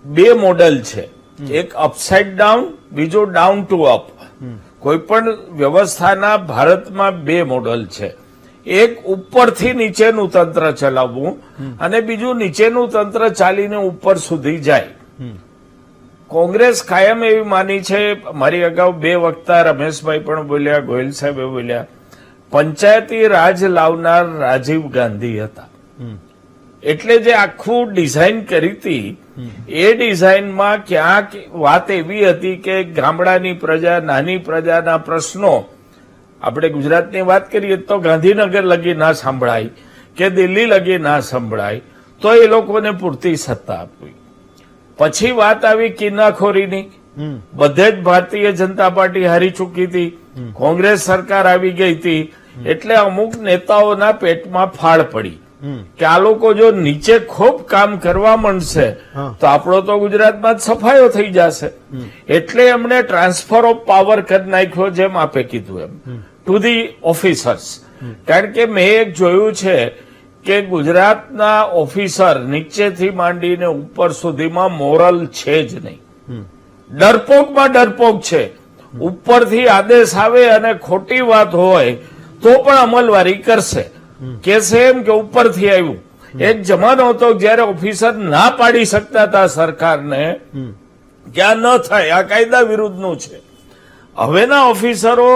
બે મોડલ છે, એક અપસાઇડ ડાઉન, બીજો ડાઉન ટુ અપ. કોઈ પણ વ્યવસ્થાના ભારતમાં બે મોડલ છે, એક ઉપરથી નીચેનું તંત્ર ચલાવવું અને બીજું નીચેનું તંત્ર ચાલીને ઉપર સુધી જાય. કોંગ્રેસ કાયમ એવી માની છે, મારી અગાઉ બે વક્તા રમેશભાઈ પણ બોલ્યા, ગોયલ સાહેબે બોલ્યા, પંચાયતી રાજ લાવનાર રાજીવ ગાંધી હતા. એટલે જે આખું ડિઝાઇન કરી હતી એ ડિઝાઇનમાં ક્યાંક વાત એવી હતી કે ગામડાની પ્રજા, નાની પ્રજાના પ્રશ્નો, આપણે ગુજરાતની વાત કરીએ તો ગાંધીનગર લગી ના સંભળાય કે દિલ્હી લગી ના સંભળાય, તો એ લોકોને પૂરતી સત્તા આપવી. પછી વાત આવી કિન્નાખોરીની. બધે જ ભારતીય જનતા પાર્ટી હારી ચૂકી હતી, કોંગ્રેસ સરકાર આવી ગઈ હતી, એટલે અમુક નેતાઓના પેટમાં ફાળ પડી કે આ લોકો જો નીચે ખૂબ કામ કરવા માંડશે તો આપણો તો ગુજરાતમાં જ સફાયો થઈ જશે. એટલે એમણે ટ્રાન્સફર ઓફ પાવર કરી નાખ્યો, જેમ આપે કીધું એમ, ટુ ધી ઓફિસર્સ. કારણ કે મેં એક જોયું છે કે ગુજરાતના ઓફિસર નીચેથી માંડીને ઉપર સુધીમાં મોરલ છે જ નહીં. ડરપોકમાં ડરપોક છે. ઉપરથી આદેશ આવે અને ખોટી વાત હોય તો પણ અમલવારી કરશે, કેસે એમ કે ઉપરથી આવ્યું. એક જમાનો હતો જયારે ઓફિસર ના પાડી શકતા હતા સરકારને કે આ ન થાય, આ કાયદા વિરુદ્ધનું છે. હવેના ઓફિસરો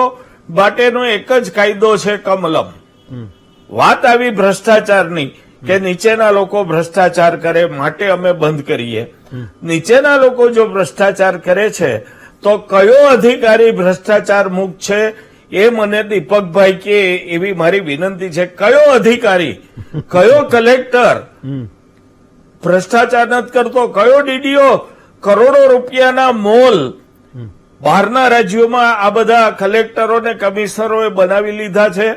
માટેનો એક જ કાયદો છે, કમલમ. વાત આવી ભ્રષ્ટાચારની કે નીચેના લોકો ભ્રષ્ટાચાર કરે માટે અમે બંધ કરીએ. નીચેના લોકો જો ભ્રષ્ટાચાર કરે છે તો કયો અધિકારી ભ્રષ્ટાચાર મુક્ત છે એ મને દીપકભાઈ કે એવી મારી વિનંતી છે. કયો અધિકારી, કયો કલેક્ટર ભ્રષ્ટાચાર નથી કરતો? કયો ડીડીઓ કરોડો રૂપિયાના મોલ બહારના રાજ્યોમાં આ બધા કલેક્ટરોને કમિશનરોએ બનાવી લીધા છે,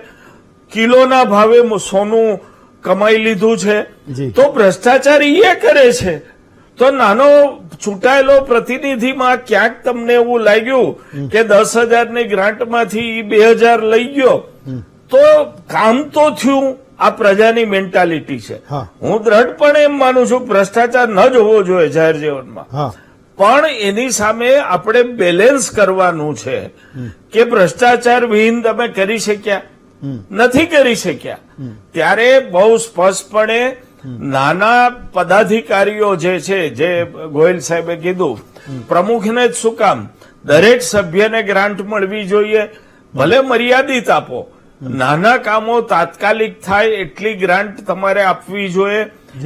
કિલોના ભાવે સોનું કમાઈ લીધું છે. તો ભ્રષ્ટાચાર એ કરે છે. તો નાનો ચૂંટાયેલો પ્રતિનિધિમાં ક્યાંક તમને એવું લાગ્યું કે 10,000ની ગ્રાન્ટમાંથી 2,000 લઈ ગયો તો કામ તો થયું. આ પ્રજાની મેન્ટાલિટી છે. હું દ્રઢપણે એમ માનું છું ભ્રષ્ટાચાર ન જ હોવો જોઈએ જાહેર જીવનમાં, પણ એની સામે આપણે બેલેન્સ કરવાનું છે કે ભ્રષ્ટાચાર વિહીન તમે કરી શક્યા નથી, કરી શક્યા. ત્યારે બહુ સ્પષ્ટપણે નાના પદાધિકારીઓ જે છે, જે ગોયલ સાહેબે કીધું, પ્રમુખને જ શું કામ, દરેક સભ્યને ગ્રાન્ટ મળવી જોઈએ, ભલે મર્યાદિત આપો. નાના કામો તાત્કાલિક થાય એટલી ગ્રાન્ટ તમારે આપવી જોઈએ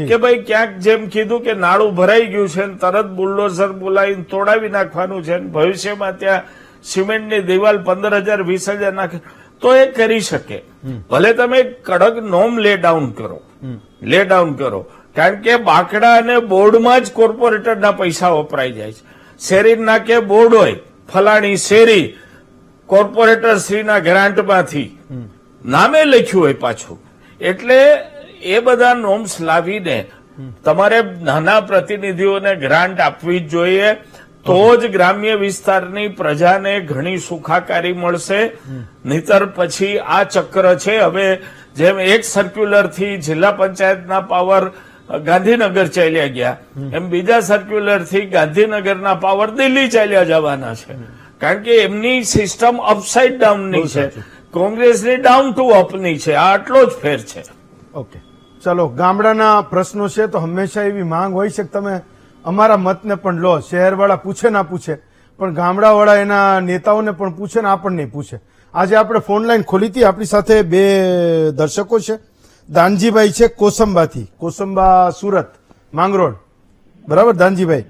કે ભાઈ ક્યાંક જેમ કીધું કે નાળું ભરાઈ ગયું છે ને તરત બુલડોઝર બોલાવીને તોડાવી નાખવાનું છે, ભવિષ્યમાં ત્યાં સિમેન્ટની દિવાલ 15,000 20,000 નાખે તો એ કરી શકે. ભલે તમે કડક નોમ લે ડાઉન કરો, કારણ કે બાકડા અને બોર્ડમાં જ કોર્પોરેટરના પૈસા વપરાઈ જાય છે. શેરી નાકે બોર્ડ હોય, ફલાણી શેરી કોર્પોરેટર શ્રીના ગ્રાન્ટમાંથી નામે લખ્યું હોય પાછું. એટલે એ બધા નોમ્સ લાવીને તમારે નાના પ્રતિનિધિઓને ગ્રાન્ટ આપવી જ જોઈએ, તો જ ગ્રામ્ય વિસ્તારની પ્રજાને ઘણી સુખાકારી મળશે. નહીતર પછી આ ચક્ર છે. હવે જેમ એક સર્ક્યુલરથી જિલ્લા પંચાયતના પાવર ગાંધીનગર ચાલ્યા ગયા, એમ બીજા સર્ક્યુલરથી ગાંધીનગરના પાવર દિલ્હી ચાલ્યા જવાના છે. કારણ કે એમની સિસ્ટમ અપસાઇડ ડાઉનની છે, કોંગ્રેસની ડાઉન ટુ અપની છે. આ આટલો જ ફેર છે. ઓકે, ચલો. ગામડાના પ્રશ્નો છે તો હંમેશા એવી માંગ હોય છે કે તમે અમારા મતને પણ લો. શહેરવાળા પૂછે ના પૂછે, પણ ગામડાવાળા એના નેતાઓને પણ પૂછે ને આપણને પૂછે. આજે આપણે ફોન લાઈન ખોલી હતી, આપણી સાથે બે દર્શકો છે. દાનજીભાઈ છે કોસંબાથી, કોસંબા સુરત માંગરોળ. બરાબર દાનજીભાઈ,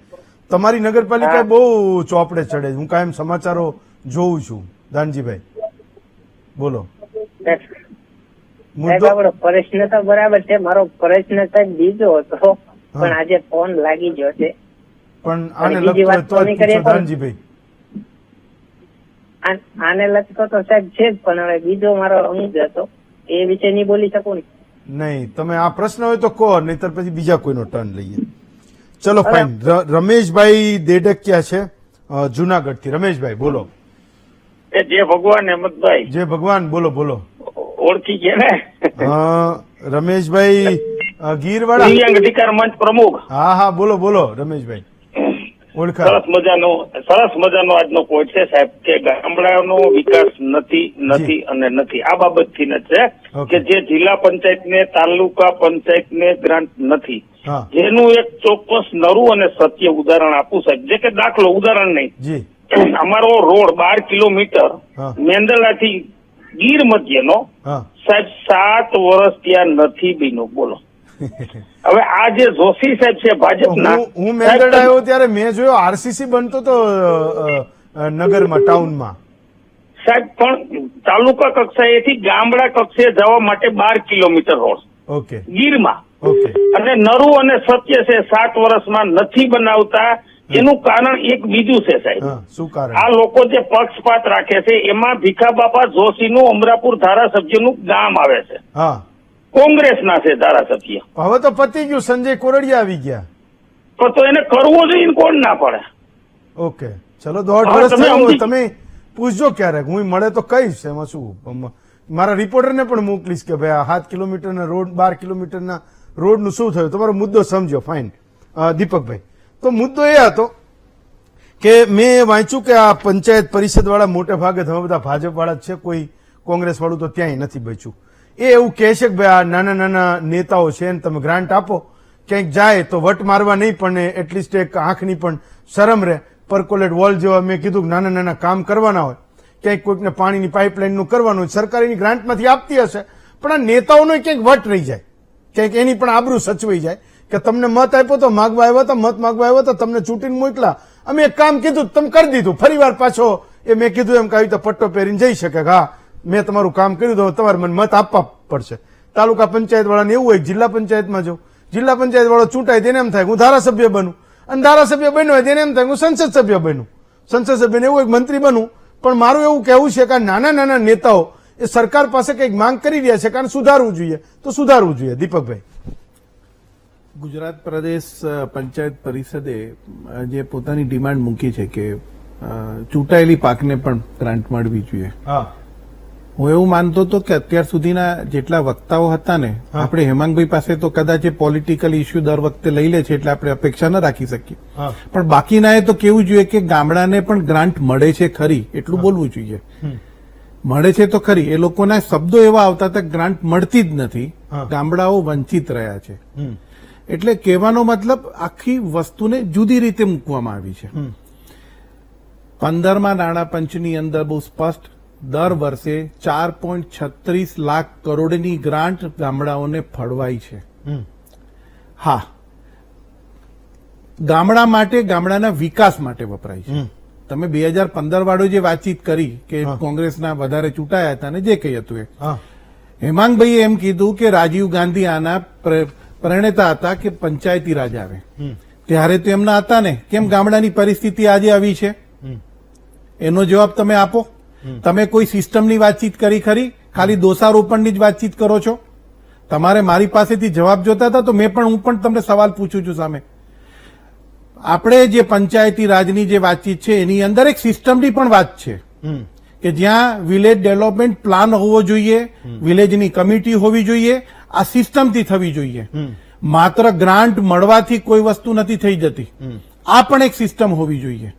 તમારી નગરપાલિકા બહુ ચોપડે ચડે, હું કાયમ સમાચારો જોઉં છું. દાનજીભાઈ બોલો. મુદ્દો આપણો પ્રશ્ન તો બરાબર છે, મારો પ્રશ્ન સાહેબ બીજો હતો, પણ આજે ફોન લાગી ગયો છે. પણ આને બીજી લગતો વાત તો જ કોની કરીએ પૂછો તો? દાનજીભાઈ. આને લગતો તો સાહેબ છે જ, પણ હવે બીજો મારો અંગ હતો એ વિશે નહીં બોલી શકું ને. નહીં, તમે આ પ્રશ્ન હોય તો કહો, નહીતર પછી બીજા કોઈનો ટર્ન લઈએ. ચલો ફાઇન. રમેશભાઈ દેડકિયા છે જુનાગઢ થી. રમેશભાઈ બોલો. એ જે ભગવાન હેમંતભાઈ જય ભગવાન. બોલો બોલો. ઓળખી ગયા ને, રમેશભાઈ ગીરવાડા. દિવ્યાંગ અધિકાર મંચ પ્રમુખ. હા હા બોલો બોલો રમેશભાઈ. ઓળખા. સરસ મજાનો આજનો કોટ છે સાહેબ, કે ગામડાનો વિકાસ નથી અને નથી. આ બાબતથી જ છે Okay. કે જે જિલ્લા પંચાયત ને તાલુકા પંચાયત ને ગ્રાન્ટ નથી, હા જેનું એક ચોક્કસ નરું અને સત્ય ઉદાહરણ આપું સાહેબ. જે કે દાખલો, ઉદાહરણ નહીં, જી. અમારો રોડ 12 કિલોમીટર હા. મેંદરડાથી ગીર મધ્યનો હા સાહેબ 7 વર્ષ ત્યાં નથી બન્યો. બોલો હવે આ જે જોશી સાહેબ છે ભાજપના, હું મેંદરડા આવ્યો ત્યારે મેં જોયો આરસીસી બનતો તો નગરમાં, ટાઉનમાં. સાહેબ પણ તાલુકા કક્ષાએથી ગામડા કક્ષાએ જવા માટે 12 કિલોમીટર રોડ ઓકે ગીરમાં, ઓકે. અને નરું અને સત્ય છે 7 વર્ષમાં નથી બનાવતા. એનું કારણ એક બીજું છે સાહેબ. હા શું કારણ? આ લોકો જે પક્ષપાત રાખે છે એમાં ભીખાબાપા જોશીનું અમરાપુર ધારાસભ્યનું ગામ આવે છે, હા કોંગ્રેસના છે ધારાસભ્ય. હવે તો પતી ગયું, સંજય કોરડિયા આવી ગયા. પણ તો એને કરવો જોઈએ ને કોણ ના પડે. ઓકે ચલો 1.5 હા, વર્ષ તમે થયું. સમજી- તમે પૂછજો ક્યારેક, હું મળે તો કહીશ. એમાં શું, મારા રિપોર્ટરને પણ મોકલીશ કે ભાઈ આ 7 કિલોમીટરના રોડ, 12 કિલોમીટરના રોડનું શું થયું. તમારો મુદ્દો સમજો. ફાઇન. દીપકભાઈ, તો મુદ્દો એ હતો કે મેં વાંચ્યું કે આ પંચાયત પરિષદ વાળા મોટે ભાગે તમે બધા ભાજપ વાળા જ છે, કોઈ કોંગ્રેસ વાળું તો ત્યાંય નથી બચ્યું. એ એવું કહે છે કે ભાઈ આ નાના નાના નેતાઓ છે ને તમે ગ્રાન્ટ આપો, ક્યાંક જાય તો વટ મારવા નહીં, પણ એટલીસ્ટ એક આંખની પણ શરમ રહે. પરકોલેટ વોલ જેવા મેં કીધું કે નાના નાના કામ કરવાના હોય, ક્યાંક કોઈકને પાણીની પાઇપલાઇનનું કરવાનું હોય, સરકારીની ગ્રાન્ટમાંથી આપતી હશે, પણ આ નેતાઓનો ક્યાંક વટ રહી જાય, ક્યાંક એની પણ આબરૂ સચવાઈ જાય કે તમને મત આપ્યો તો માગવા આવ્યા હતા, મત માગવા આવ્યા હતા, તમને ચૂંટીને મોકલા, અમે એક કામ કીધું તમે કરી દીધું, ફરીવાર પાછો એ મેં કીધું એમ કહ્યું તો પટ્ટો પહેરીને જઈ શકે. હા મેં તમારું કામ કર્યું તો તમારે મને મત આપવા પડશે. તાલુકા પંચાયત વાળાને એવું હોય, જિલ્લા પંચાયતમાં જો જિલ્લા પંચાયત વાળો ચૂંટાય તેને એમ થાય હું ધારાસભ્ય બનું, અને ધારાસભ્ય બન્યો હોય તેને એમ થાય હું સંસદ સભ્ય બનું, સંસદ સભ્યને એવું એક મંત્રી બનું. પણ મારું એવું કહેવું છે કે આ નાના નાના નેતાઓ એ સરકાર પાસે કંઈક માંગ કરી રહ્યા છે, કારણ સુધારવું જોઈએ તો સુધારવું જોઈએ. દીપકભાઈ. ગુજરાત પ્રદેશ પંચાયત પરિષદે જે પોતાની ડિમાન્ડ મૂકી છે કે ચૂંટાયેલી પાકને પણ ગ્રાન્ટ મળવી જોઈએ. હા હું એવું માનતો હતો કે અત્યાર સુધીના જેટલા વક્તાઓ હતા ને, આપણે હેમાંગભાઈ પાસે તો કદાચ એ પોલિટિકલ ઇસ્યુ દર વખતે લઈ લે છે એટલે આપણે અપેક્ષા ન રાખી શકીએ, હા પણ બાકીનાએ તો કેવું જોઈએ કે ગામડાને પણ ગ્રાન્ટ મળે છે ખરી એટલું બોલવું જોઈએ. મળે છે તો ખરી, એ લોકોના શબ્દો એવા આવતા હતા ગ્રાન્ટ મળતી જ નથી, ગામડાઓ વંચિત રહ્યા છે. એટલે કહેવાનો મતલબ આખી વસ્તુને જુદી રીતે મૂકવામાં આવી છે. 15મા નાણાં પંચની અંદર બહુ સ્પષ્ટ દર વર્ષે 4.36 લાખ કરોડની ગ્રાન્ટ ગામડાઓને ફળવાઈ છે. હા, ગામડા માટે, ગામડાના વિકાસ માટે વપરાય છે. તમે 2015 વાળો જે વાતચીત કરી કે કોંગ્રેસના વધારે ચૂંટાયા હતા ને જે કંઈ હતું એ, હેમાંગભાઈએ એમ કીધું કે રાજીવ ગાંધી આના પ્રણેતા હતા કે પંચાયતી રાજ આવે, ત્યારે તો એમના હતા ને, કેમ ગામડાની પરિસ્થિતિ આજે આવી છે? એનો જવાબ તમે આપો. તમે કોઈ સિસ્ટમની વાતચીત કરી ખરી? ખાલી દોષારોપણની જ વાતચીત કરો છો. તમારે મારી પાસેથી જવાબ જોતા હતા તો હું પણ તમને સવાલ પૂછું છું સામે. આપણે જે પંચાયતી રાજની જે વાતચીત છે એની અંદર એક સિસ્ટમની પણ વાત છે કે જ્યાં વિલેજ ડેવલપમેન્ટ પ્લાન હોવો જોઈએ, વિલેજની કમિટી હોવી જોઈએ, આ સિસ્ટમથી થવી જોઈએ. માત્ર ગ્રાન્ટ મળવાથી કોઈ વસ્તુ નથી થઈ જતી, આ પણ એક સિસ્ટમ હોવી જોઈએ.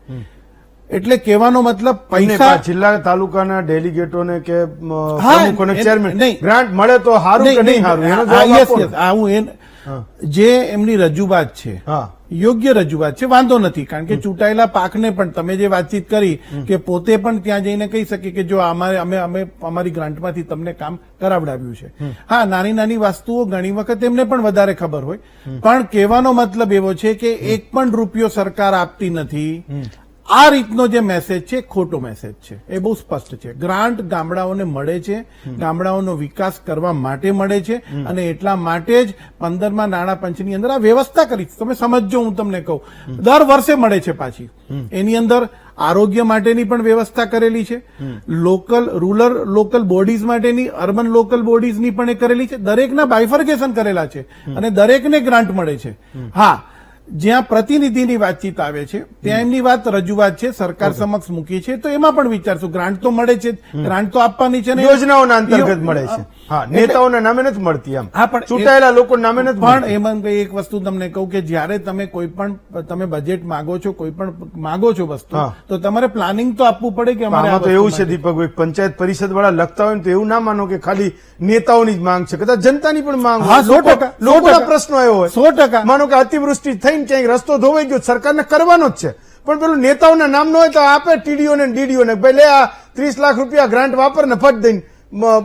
એટલે કહેવાનો મતલબ એમને પૈસા જિલ્લા તાલુકાના ડેલિગેટોને કે હા, પ્રમુખોને ચેરમેન નહીં. ગ્રાન્ટ મળે તો સારું કે નહીં સારું એનો જવાબ yes, આપો yes. ને. આ હું જે એમની રજૂઆત છે હા યોગ્ય રજૂઆત છે, વાંધો નથી. કારણ કે ચૂંટાયેલા પાકને પણ તમે જે વાતચીત કરી કે પોતે પણ ત્યાં જઈને કહી શકે કે જો અમે અમારી ગ્રાન્ટમાંથી તમને કામ કરાવડાવ્યું છે. હા, નાની નાની વસ્તુઓ ઘણી વખત એમને પણ વધારે ખબર હોય, પણ કહેવાનો મતલબ એવો છે કે એક પણ રૂપિયો સરકાર આપતી નથી. આ રીતનો જે મેસેજ છે ખોટો મેસેજ છે, એ બહુ સ્પષ્ટ છે. ગ્રાન્ટ ગામડાઓને મળે છે, ગામડાઓનો વિકાસ કરવા માટે મળે છે, અને એટલા માટે જ 15મા નાણાં પંચની અંદર આ વ્યવસ્થા કરી છે. તમે સમજજો, હું તમને કહું, દર વર્ષે મળે છે પાછી. એની અંદર આરોગ્ય માટેની પણ વ્યવસ્થા કરેલી છે, લોકલ બોડીઝ માટેની, અર્બન લોકલ બોડીઝની પણ એ કરેલી છે. દરેકના બાયફર્કેશન કરેલા છે અને દરેકને ગ્રાન્ટ મળે છે. હા, જ્યાં પ્રતિનિધિની વાતચીત આવે છે ત્યાં એમની રજૂઆત છે, સરકાર સમક્ષ મૂકી છે, તો એમાં પણ વિચારશું. ગ્રાન્ટ તો મળે છે, ગ્રાન્ટ તો આપવાની છે ને, યોજનાઓના અંતર્ગત મળે છે. હા, નેતાઓના નામે નથી મળતી એમ. હા, પણ ચૂંટાયેલા લોકો નામે નથી પણ મળતી. એમાં એક વસ્તુ તમને કહું કે જ્યારે તમે કોઈ પણ તમે બજેટ માંગો છો, કોઈ પણ માંગો છો વસ્તુ, હા. તો તમારે પ્લાનિંગ તો આપવું પડે કે અમારે આ આમાં તો વસ્તુ એવું છે માટે. દીપકભાઈ, પંચાયત પરિષદ વાળા લખતા હોય ને તો એવું ના માનો કે ખાલી નેતાઓની જ માંગ છે, કદાચ જનતાની પણ માંગ હોય. હા, 100%, લોકોના પ્રશ્નો આવ્યો હોય. 100%. માનો કે અતિવૃષ્ટિ થઈને ક્યાંક રસ્તો ધોવાઈ ગયો, સરકારને કરવાનો જ છે, પણ પેલું નેતાઓના નામ ન હોય તો આપે ટીડીઓ ને ડીડીઓ ને, ભાઈ લે આ 30 લાખ રૂપિયા ગ્રાન્ટ વાપર ને ફટ દઈને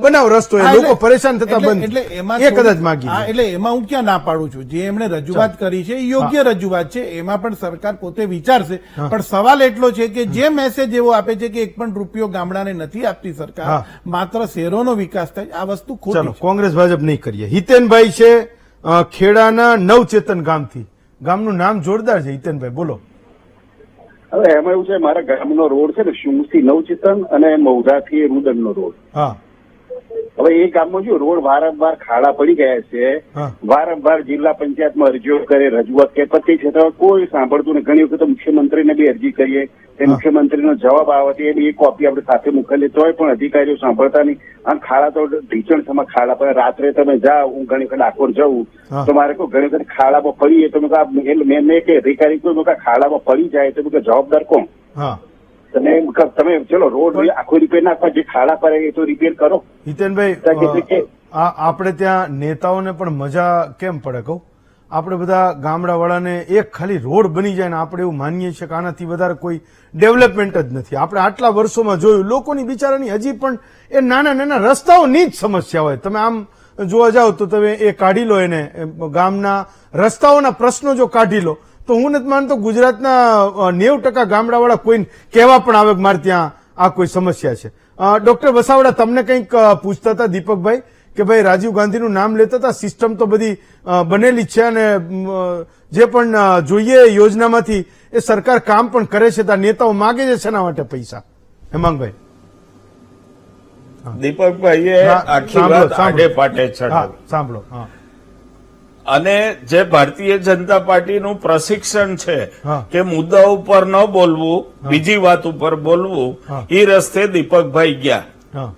બનાવ રસ્તો. એ હા, લોકો એટલે- પરેશાન થતા એટલે- બંધ એટલે એમાં એ કદાચ થોડું- માગી હા, લે. એટલે એમાં હું ક્યાં ના પાડું છું. જે એમણે રજૂઆત કરી છે એ યોગ્ય રજૂઆત છે, એમાં પણ સરકાર પોતે વિચારશે. પણ સવાલ એટલો છે કે જે મેસેજ એવો આપે છે કે એક પણ રૂપિયો ગામડાને નથી આપતી સરકાર, હા. માત્ર શહેરોનો વિકાસ થાય, આ વસ્તુ ખોટી ચલો, છે. કોંગ્રેસ ભાજપ નહીં કરીએ. હિતેનભાઈ છે ખેડાના નવચેતન ગામથી. ગામનું નામ જોરદાર છે. હિતેનભાઈ બોલો. હવે એમાં એવું છે, મારા ગામનો રોડ છે ને શુંસી નવચેતન અને મૌધાથી રુદનનો રોડ. હા હવે એ ગામમાં જો રોડ વારંવાર ખાડા પડી ગયા છે, હા. વારંવાર જિલ્લા પંચાયતમાં અરજીઓ કરે, રજૂઆત કે પતિ છે તો કોઈ સાંભળતું નહીં. ઘણી વખત મુખ્યમંત્રીને બી અરજી કરીએ, તે મુખ્યમંત્રીનો જવાબ આવે એ કોપી આપણે સાથે મોકલીએ તોય પણ અધિકારીઓ સાંભળતા નહીં. આમ ખાડા તો ઢીચણ સમા ખાડા પડે. રાત્રે તમે જાઓ, હું ઘણી વખત ડાકોર જઉં હા. તો મારે કોઈ ઘણી વખત ખાડામાં પડીએ તો મેં કે અધિકારી કોઈ ખાડામાં પડી જાય તો જવાબદાર કોણ? હા તમે ચલો રોડ આખો રિપેર નાખવા, જે ખાડા પડે એ તો રિપેર કરો. હિતેનભાઈ, આપણે ત્યાં નેતાઓને પણ મજા કેમ પડે કહું? આપણે બધા ગામડાવાળાને એક ખાલી રોડ બની જાય ને આપણે એવું માનીએ છીએ કે આનાથી વધારે કોઈ ડેવલપમેન્ટ જ નથી. આપણે આટલા વર્ષોમાં જોયું, લોકોની બિચારાની હજી પણ એ નાના નાના રસ્તાઓની જ સમસ્યા હોય. તમે આમ જોવા જાઓ તો તમે એ કાઢી લો, એને ગામના રસ્તાઓના પ્રશ્નો જો કાઢી લો તો હું નથી માનતો ગુજરાતના 90% ગામડાવાળા કોઈને કહેવા પણ આવે કે મારે ત્યાં આ કોઈ સમસ્યા છે. ડોક્ટર વસાવડા, તમને કંઈક પૂછતા હતા દીપકભાઈ કે ભાઈ રાજીવ ગાંધીનું નામ લેતા હતા, સિસ્ટમ તો બધી બનેલી છે અને જે પણ જોઈએ યોજનામાંથી એ સરકાર કામ પણ કરે છે. ત્યાં નેતાઓ માગે છે શેના માટે પૈસા? હેમાંગભાઈ. દીપકભાઈએ આખી વાત આડે પાટે ચડાવી. સાંભળો. હા અને જે ભારતીય જનતા પાર્ટીનું પ્રશિક્ષણ છે હા. કે મુદ્દા ઉપર ન બોલવું, બીજી વાત ઉપર બોલવું, હા. એ રસ્તે દીપકભાઈ ગયા. હા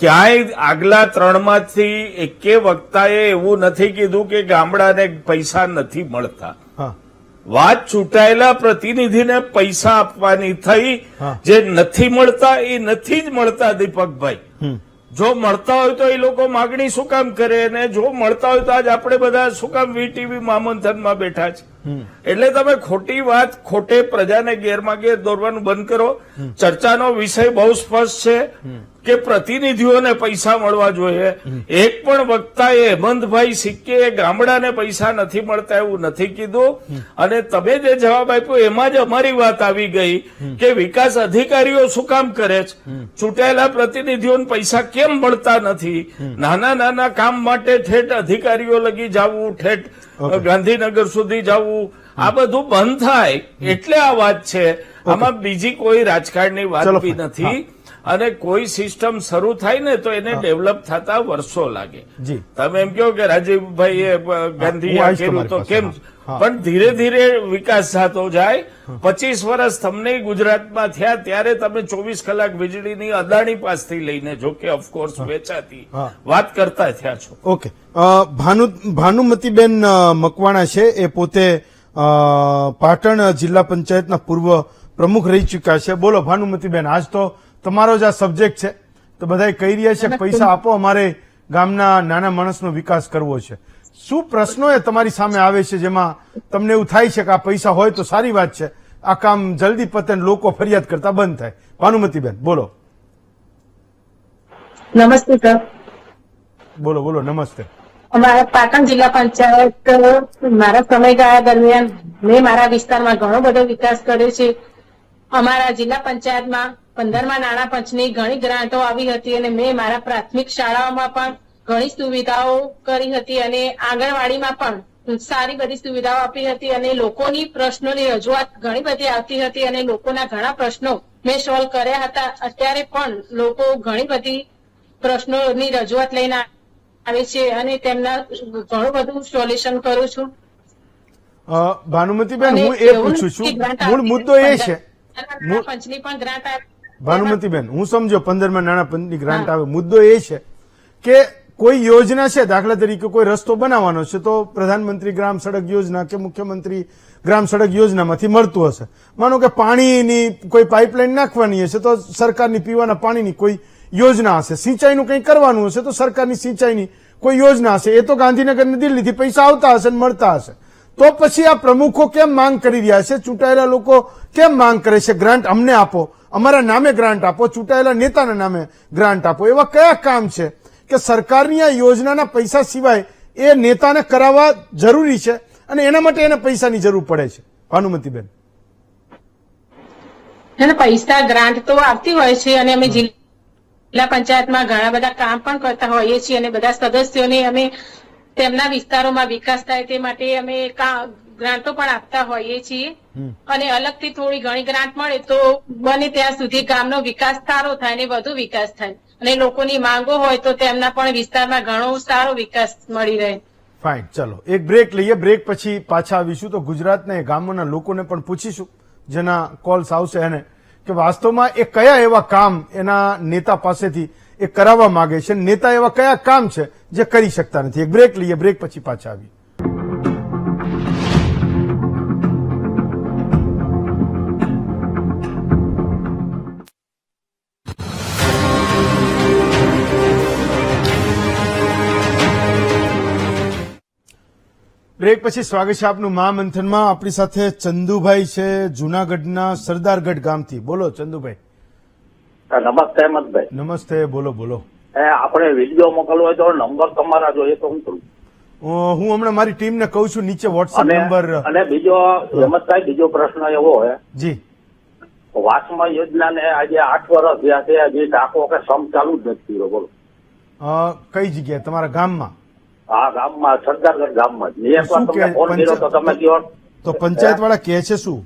ક્યાંય આગલા 3માંથી એકે વક્તાએ એવું નથી કીધું કે ગામડાને પૈસા નથી મળતા. હા વાત ચૂંટાયેલા પ્રતિનિધિને પૈસા આપવાની થઈ. હા. જે નથી મળતા એ નથી જ મળતા દીપકભાઈ. જો મળતા હોય તો એ લોકો માગણી શું કામ કરે, અને જો મળતા હોય તો આજ આપણે બધા શું કામ વીટીવી મહામંથનમાં બેઠા છે? એટલે તમે ખોટી વાત, ખોટે પ્રજાને ગેરમાં ગેર દોરવાનું બંધ કરો. ચર્ચાનો વિષય બહુ સ્પષ્ટ છે કે પ્રતિનિધિઓને પૈસા મળવા જોઈએ. એક પણ વક્તાએ હેમંતભાઈ સિક્કે ગામડાને પૈસા નથી મળતા એવું નથી કીધું. અને તમે જે જવાબ આપ્યો એમાં જ અમારી વાત આવી ગઈ કે વિકાસ અધિકારીઓ શું કામ કરે છે, ચૂંટાયેલા પ્રતિનિધિઓને પૈસા કેમ મળતા નથી? નાના નાના કામ માટે ઠેઠ અધિકારીઓ લગી જવું, ઠેઠ ગાંધીનગર સુધી જવું, આ બધું બંધ થાય એટલે આ વાત છે. આમાં બીજી કોઈ રાજકારણની વાત બી નથી. અને કોઈ સિસ્ટમ શરૂ થાય ને તો એને ડેવલપ થતા વર્ષો લાગે. જી. તમે એમ કહો કે રાજીવભાઈએ ગાંધીએ હું આવીશ કર્યું તો તમારી કેમ? પાસે. હા. પણ ધીરે ધીરે વિકાસ થતો જાય. 25 વર્ષ તમને ગુજરાતમાં થયા ત્યારે તમે 24 કલાક વીજળીની અદાણી પાસથી લઈને, જો કે ઓફકોર્સ વેચાતી, હા. વાત કરતા થયા છો. ઓકે. ભાનુમતીબેન મકવાણા છે, એ પોતે પાટણ જિલ્લા પંચાયતના પૂર્વ પ્રમુખ રહી ચુક્યા છે. બોલો ભાનુમતીબેન, આજ તો તમારો જ આ સબ્જેક્ટ છે, તો બધા કહી રહ્યા છે કે પૈસા આપો, અમારે ગામના નાના માણસનો વિકાસ કરવો છે. શું પ્રશ્નો એ તમારી સામે આવે છે જેમાં તમને એવું થાય છે કે આ પૈસા હોય તો સારી વાત છે, આ કામ જલ્દી પતે ને લોકો ફરિયાદ કરતા બંધ થાય? ભાનુમતીબેન બોલો. નમસ્તે સર. બોલો બોલો. નમસ્તે. અમારા પાટણ જિલ્લા પંચાયત મારા સમયગાળા દરમિયાન મેં મારા વિસ્તારમાં ઘણો બધો વિકાસ કર્યો છે. અમારા જિલ્લા પંચાયતમાં 15મા નાણાં પંચની ઘણી ગ્રાન્ટો આવી હતી અને મેં મારા પ્રાથમિક શાળાઓમાં પણ ઘણી સુવિધાઓ કરી હતી અને આંગણવાડીમાં પણ સારી બધી સુવિધાઓ આપી હતી અને લોકોની પ્રશ્નોની રજૂઆત ઘણી બધી આવતી હતી અને લોકોના ઘણા પ્રશ્નો મેં સોલ્વ કર્યા હતા. અત્યારે પણ લોકો ઘણી બધી પ્રશ્નોની રજૂઆત લઈને આવે છે અને તેમના ઘણું બધું સોલ્યુશન કરું છું. ભાનુમતીબેન, હું એ પૂછું છું, મૂળ મુદ્દો એ છે, પંચની પણ ગ્રાન્ટ આવે. ભાનુમતીબેન હું સમજો 15મા નાણાં પંચની ગ્રાન્ટ આવે, મુદ્દો એ છે કે કોઈ યોજના છે, દાખલા તરીકે કોઈ રસ્તો બનાવવાનો છે તો પ્રધાનમંત્રી ગ્રામ સડક યોજના કે મુખ્યમંત્રી ગ્રામ સડક યોજનામાંથી મળતું હશે. માનો કે પાણીની કોઈ પાઇપલાઇન નાખવાની હશે તો સરકારની પીવાના પાણીની કોઈ યોજના હશે, સિંચાઈનું કંઈ કરવાનું હશે તો સરકારની સિંચાઈની કોઈ યોજના હશે. એ તો ગાંધીનગર ને દિલ્હીથી પૈસા આવતા હશે ને મળતા હશે. તો પછી આ પ્રમુખો કેમ માંગ કરી રહ્યા છે, ચૂંટાયેલા લોકો કેમ માંગ કરે છે ગ્રાન્ટ અમને આપો, અમારા નામે ગ્રાન્ટ આપો, ચૂંટાયેલા નેતાના નામે ગ્રાન્ટ આપો? એવા કયા કામ છે કે સરકારની આ યોજનાના પૈસા સિવાય એ નેતાને કરાવવા જરૂરી છે અને એના માટે એને પૈસાની જરૂર પડે છે? ભાનુમતીબેન. પૈસા ગ્રાન્ટ તો આવતી હોય છે અને અમે જિલ્લા પંચાયતમાં ઘણા બધા કામ પણ કરતા હોઈએ છીએ અને બધા સદસ્યોને અમે તેમના વિસ્તારોમાં વિકાસ થાય તે માટે અમે ગ્રાન્ટો પણ આપતા હોઈએ છીએ અને અલગથી થોડી ઘણી ગ્રાન્ટ મળે તો બને ત્યાં સુધી ગામનો વિકાસ સારો થાય અને વધુ વિકાસ થાય અને લોકોની માંગો હોય તો તેમના પણ વિસ્તારમાં ઘણો સારો વિકાસ મળી રહે. ફાઇન, ચલો એક બ્રેક લઈએ. બ્રેક પછી પાછા આવીશું તો ગુજરાતના ગામોના લોકોને પણ પૂછીશું, જેના કોલ્સ આવશે એને, કે વાસ્તવમાં એ કયા એવા કામ એના નેતા પાસેથી એ કરાવવા માંગે છે, નેતા એવા કયા કામ છે જે કરી શકતા નથી. એક બ્રેક લઈએ, બ્રેક પછી પાછા આવી. બ્રેક પછી સ્વાગત છે આપનું મહામંથનમાં. આપણી સાથે ચંદુભાઈ છે જુનાગઢના સરદારગઢ ગામથી. બોલો ચંદુભાઈ. નમસ્તે હેમંતભાઈ. નમસ્તે. બોલો બોલો. આપણે વિડીયો મોકલવો હોય તો નંબર તમારા જોઈએ તો હું કરું. હું હમણાં મારી ટીમને કહું છું, નીચે વોટ્સએપ નંબર. અને બીજો હેમંતભાઈ, બીજો પ્રશ્ન એવો હોય જી, વાસ્મા યોજનાને આજે 8 વર્ષ થયા છે, હજી ટાંકો કે સમ ચાલુ જ નથી થયો. બોલો કઈ જગ્યાએ? તમારા ગામમાં? આ ગામમાં, સરદારગઢ ગામમાં જ. એક વાર તમને ફોન કર્યો તો તમે કહો તો પંચાયત વાળા કહે છે શું?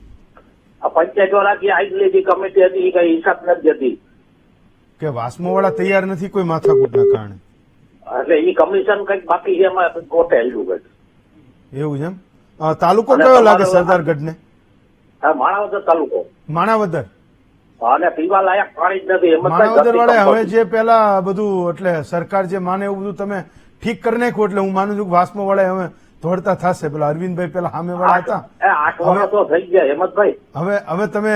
આ પંચાયત વાળા કે આટલી જે કમિટી હતી કઈ હિસાબ નથી જતી કે વાસ્મો વાળા તૈયાર નથી કોઈ માથાકૂટના કારણે, એટલે એ કમિશન કઈક બાકી છે, એમાં કોર્ટે આવ્યું ગયું. એવું છે એમ? તાલુકો કયો લાગે સરદારગઢ ને? માણાવદર તાલુકો. માણાવદર. અને પીવા લાયક પાણી જ નથી. માણાવદર વાળા હવે જે પેલા બધું એટલે સરકાર જે માને એવું બધું તમે ઠીક કરી નાખ્યું, એટલે હું માનું છું કે વાસ્મો વાળા હવે દોડતા થશે. પેલા અરવિંદભાઈ પેલા સામે વાળા હતા, 8 વર્ષ તો થઈ ગયા હેમંતભાઈ. હવે તમે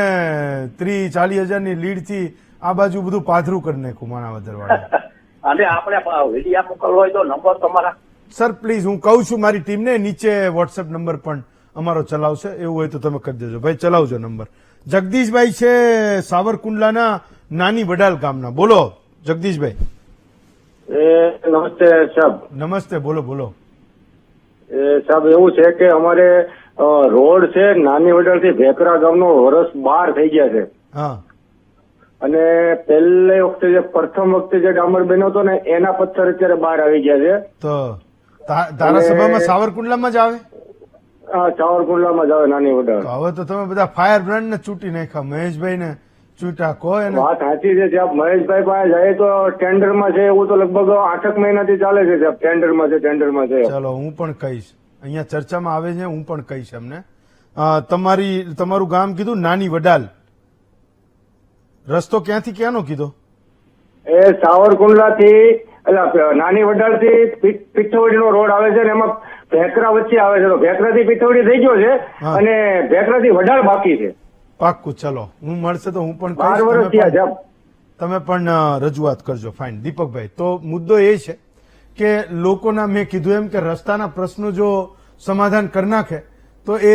30-40 હજારની લીડ થી આ બાજુ બધું પાથરું કરી નાખ્યું માણાવદર વાળા. અને આપણે વિડીયા મોકલવો હોય તો નંબર તમારા? સર પ્લીઝ, હું કહું છું મારી ટીમને, નીચે વોટ્સએપ નંબર પણ અમારો ચલાવશે, એવું હોય તો તમે કરી દેજો. ભાઈ ચલાવજો નંબર. જગદીશભાઈ છે સાવરકુંડલાના નાની વડાલ ગામના. બોલો જગદીશભાઈ. નમસ્તે સાહેબ. નમસ્તે. બોલો બોલો. સાહેબ એવું છે કે અમારે રોડ છે નાની વડાલ થી ભેકરા ગામનો વર્ષ 12 થઈ ગયા છે. હા. અને પહેલે વખતે જે પ્રથમ વખતે જે ડામર બન્યો હતો ને એના પથ્થર અત્યારે બહાર આવી ગયા છે. તો ધારાસભામાં સાવરકુંડલામાં જ આવે? હા, સાવરકુંડલામાં જ આવે નાની વડાલ. હવે તો તમે બધા ફાયર બ્રાન્ડ ને ચૂંટી નાખ્યા, મહેશભાઈ ને ચૂંટા કહો એને. વાત સાચી છે સાહેબ. મહેશભાઈ પાસે જાય તો ટેન્ડરમાં છે, એવું તો લગભગ 8 મહિનાથી ચાલે છે સાહેબ. ટેન્ડરમાં છે. ચલો હું પણ કહીશ, અહીંયા ચર્ચામાં આવે છે, હું પણ કહીશ એમને. તમારું ગામ કીધું નાની વડાલ, રસ્તો ક્યાંથી ક્યાંનો કીધો? એ સાવરકુંડલા થી એટલે નાની વડાલ થી પીઠવડી નો રોડ આવે છે ને એમાં ભેકરા વચ્ચે આવે છે. તો ભેકરા થી પીઠવડી થઈ ગયો છે અને ભેકરા થી વડાલ બાકી છે. પાક્કું. ચલો, હું મળશે તો હું પણ 12 કહીશ. વર્ષ થયા સાહેબ. તમે પણ રજૂઆત કરજો. ફાઇન. દીપકભાઈ, તો મુદ્દો એ છે કે લોકોના, મેં કીધું એમ કે રસ્તાના પ્રશ્નો જો સમાધાન કરી નાખે તો એ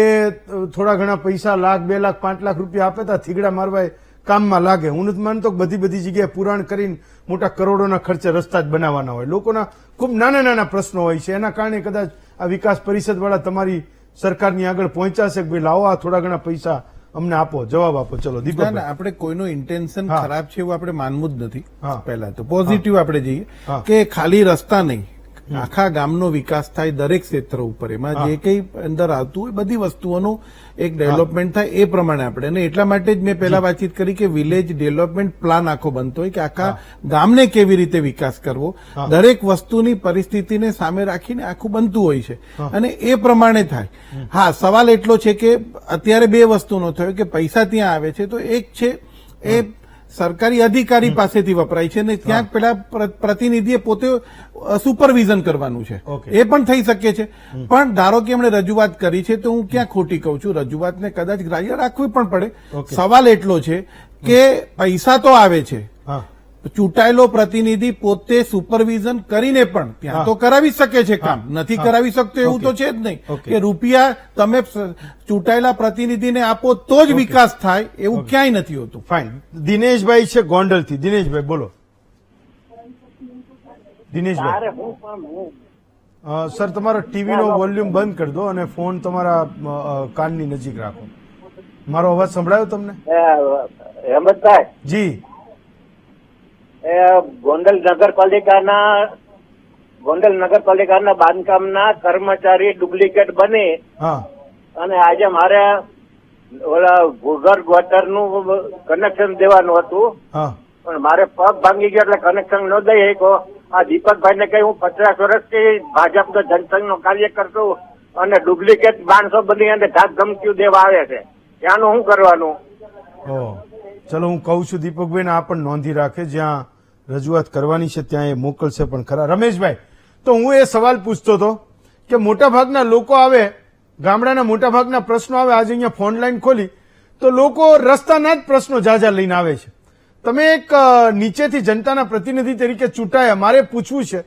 થોડા ઘણા પૈસા, લાખ, 2 લાખ, 5 લાખ રૂપિયા આપે તો થીગડા મારવા કામમાં લાગે. હું નથી માનતો કે બધી જગ્યાએ પુરાણ કરીને મોટા કરોડોના ખર્ચે રસ્તા જ બનાવવાના હોય. લોકોના ખૂબ નાના પ્રશ્નો હોય છે. એના કારણે કદાચ આ વિકાસ પરિષદ વાળા તમારી સરકારની આગળ પહોંચાશે કે ભાઈ લાવો આ થોડા ઘણા પૈસા અમને આપો, જવાબ આપો. ચલો દીપક. આપણે કોઈનું ઇન્ટેન્શન હા. ખરાબ છે એવું આપણે માનવું જ નથી. હા. પહેલા તો પોઝિટિવ આપણે જઈએ હા. કે ખાલી રસ્તા નહીં, આખા ગામનો વિકાસ થાય દરેક ક્ષેત્ર ઉપર, એમાં જે કંઈ અંદર આવતું હોય બધી વસ્તુઓનું એક ડેવલપમેન્ટ થાય એ પ્રમાણે આપણે, અને એટલા માટે જ મેં પહેલા વાતચીત કરી કે વિલેજ ડેવલપમેન્ટ પ્લાન આખો બનતો હોય કે આખા ગામને કેવી રીતે વિકાસ કરવો, દરેક વસ્તુની પરિસ્થિતિને સામે રાખીને આખું બનતું હોય છે અને એ પ્રમાણે થાય. હા, સવાલ એટલો છે કે અત્યારે 2 વસ્તુનો થયો કે પૈસા ત્યાં આવે છે તો એક છે એ સરકારી અધિકારી પાસેથી વપરાય છે ને ક્યાંક પેલા પ્રતિનિધિએ પોતે સુપરવિઝન કરવાનું છે. એ પણ થઈ શકે છે. પણ ધારો કે એમણે રજૂઆત કરી છે તો હું ક્યાં ખોટી કહું છું, રજૂઆતને કદાચ ગ્રાહ્ય રાખવી પણ પડે. સવાલ એટલો છે કે પૈસા તો આવે છે, ચૂંટાયેલો પ્રતિનિધિ પોતે સુપરવિઝન કરીને પણ ત્યાં તો કરાવી શકે છે કામ, નથી કરાવી શકતો એવું તો છે જ નહીં કે રૂપિયા તમે ચૂંટાયેલા પ્રતિનિધિને આપો તો જ વિકાસ થાય એવું ક્યાંય નથી હોતું. ફાઇન. દિનેશભાઈ છે ગોંડલથી. દિનેશભાઈ બોલો. દિનેશભાઈ, સર તમારો ટીવીનો વોલ્યુમ બંધ કરી દો અને ફોન તમારા કાનની નજીક રાખો. મારો અવાજ સંભળાયો તમને? હેમંતભાઈ, જી. ગોંડલ નગરપાલિકાના બાંધકામના કર્મચારી ડુપ્લિકેટ બની હા. અને આજે મારે ઓલા ભૂગર્ભ ગટરનું કનેક્શન દેવાનું હતું, હા. પણ મારે પગ ભાંગી ગયો એટલે કનેક્શન ન દઈ શક્યો. આ દીપકભાઈ ને કઈ હું 50 વર્ષથી ભાજપનો જનસંઘનો કાર્યકર છું અને ડુપ્લિકેટ માણસો બની અને ધાક ધમકીઓ દેવા આવે છે, ત્યાંનું શું કરવાનું? ચલો, હું કહું છું દીપકભાઈને આ પણ નોંધી રાખે, જ્યાં રજૂઆત કરવાની છે ત્યાં એ મોકલશે પણ ખરા. રમેશભાઈ, તો હું એ સવાલ પૂછતો હતો કે મોટાભાગના લોકો આવે, ગામડાના મોટાભાગના પ્રશ્નો આવે, આજે અહીંયા ફોન લાઈન ખોલી તો લોકો રસ્તાના જ પ્રશ્નો જાજા લઈને આવે છે. તમે એક નીચેથી જનતાના પ્રતિનિધિ તરીકે ચૂંટાયા, મારે પૂછવું છે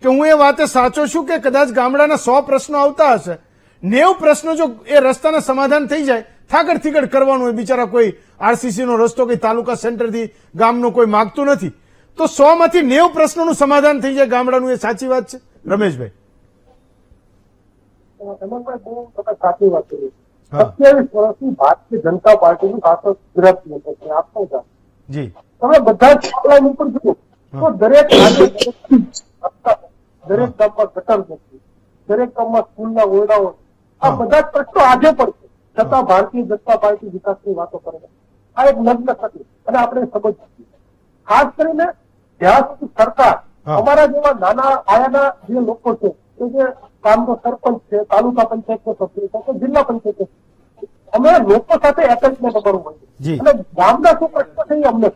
કે હું એ વાતે સાચો છું કે કદાચ ગામડાના 100 પ્રશ્નો આવતા હશે, 90 પ્રશ્નો જો એ રસ્તાના સમાધાન થઈ જાય, થાકડ થીકડ કરવાનું હોય, બિચારા કોઈ આરસીસી નો રસ્તો કોઈ તાલુકા સેન્ટરથી ગામનો કોઈ માગતું નથી, તો 100 માંથી 90 પ્રશ્નોનું સમાધાન થઈ જાય ગામડાનું, એ સાચી વાત છે? રમેશભાઈ. હેમંતભાઈ, બહુ તમે સાચી વાત કરી. 27 વર્ષથી ભારતીય જનતા પાર્ટીનું શાસન ગુજરાતની અંદર છે. આપનો જાણ જી. તમે બધા જ ઓનલાઈન ઉપર જુઓ તો દરેક ગામમાં ગટર નથી, દરેક ગામમાં સ્કૂલના ઓરડાઓ, આ બધા જ પ્રશ્નો આજે પણ છે, છતાં ભારતીય જનતા પાર્ટી વિકાસની વાતો કરે છે. આ એક નગ્ન થતી અને આપણે સમજવું. ખાસ કરીને જ્યાં સુધી સરકાર અમારા જેવા નાના પાયાના જે લોકો છે કે જે ગામનો સરપંચ છે, તાલુકા પંચાયતનો સભ્ય છે કે જિલ્લા પંચાયત, અમે લોકો સાથે એટેચમેન્ટ કરવું હોય અને ગામના શું પ્રશ્નો છે એ અમને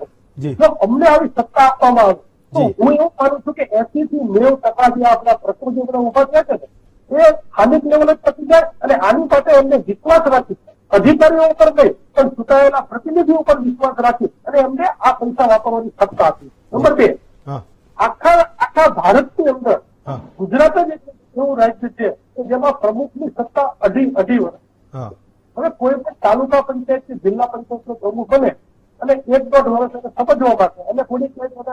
જો અમને આવી સત્તા આપવામાં આવે તો હું એવું માનું છું કે 80 થી 90% જે આપણા પ્રશ્નો જે બધા ઉભા થયા છે ને એ સ્થાનિક લેવલે જ પતી જાય અને આની સાથે એમને વિશ્વાસ રાખી, અધિકારીઓ ઉપર નહીં પણ ચૂંટાયેલા પ્રતિનિધિઓ ઉપર વિશ્વાસ રાખી અને એમને આ પૈસા વાપરવાની સત્તા આપી. નંબર 2, આખા ભારતની અંદર ગુજરાત જ એવું રાજ્ય છે કે જેમાં પ્રમુખની સત્તા અઢી વર્ષ. હવે કોઈ પણ તાલુકા પંચાયત કે જિલ્લા પંચાયતનો પ્રમુખ બને અને 1-1.5 વર્ષ સમજવા માટે અને થોડીક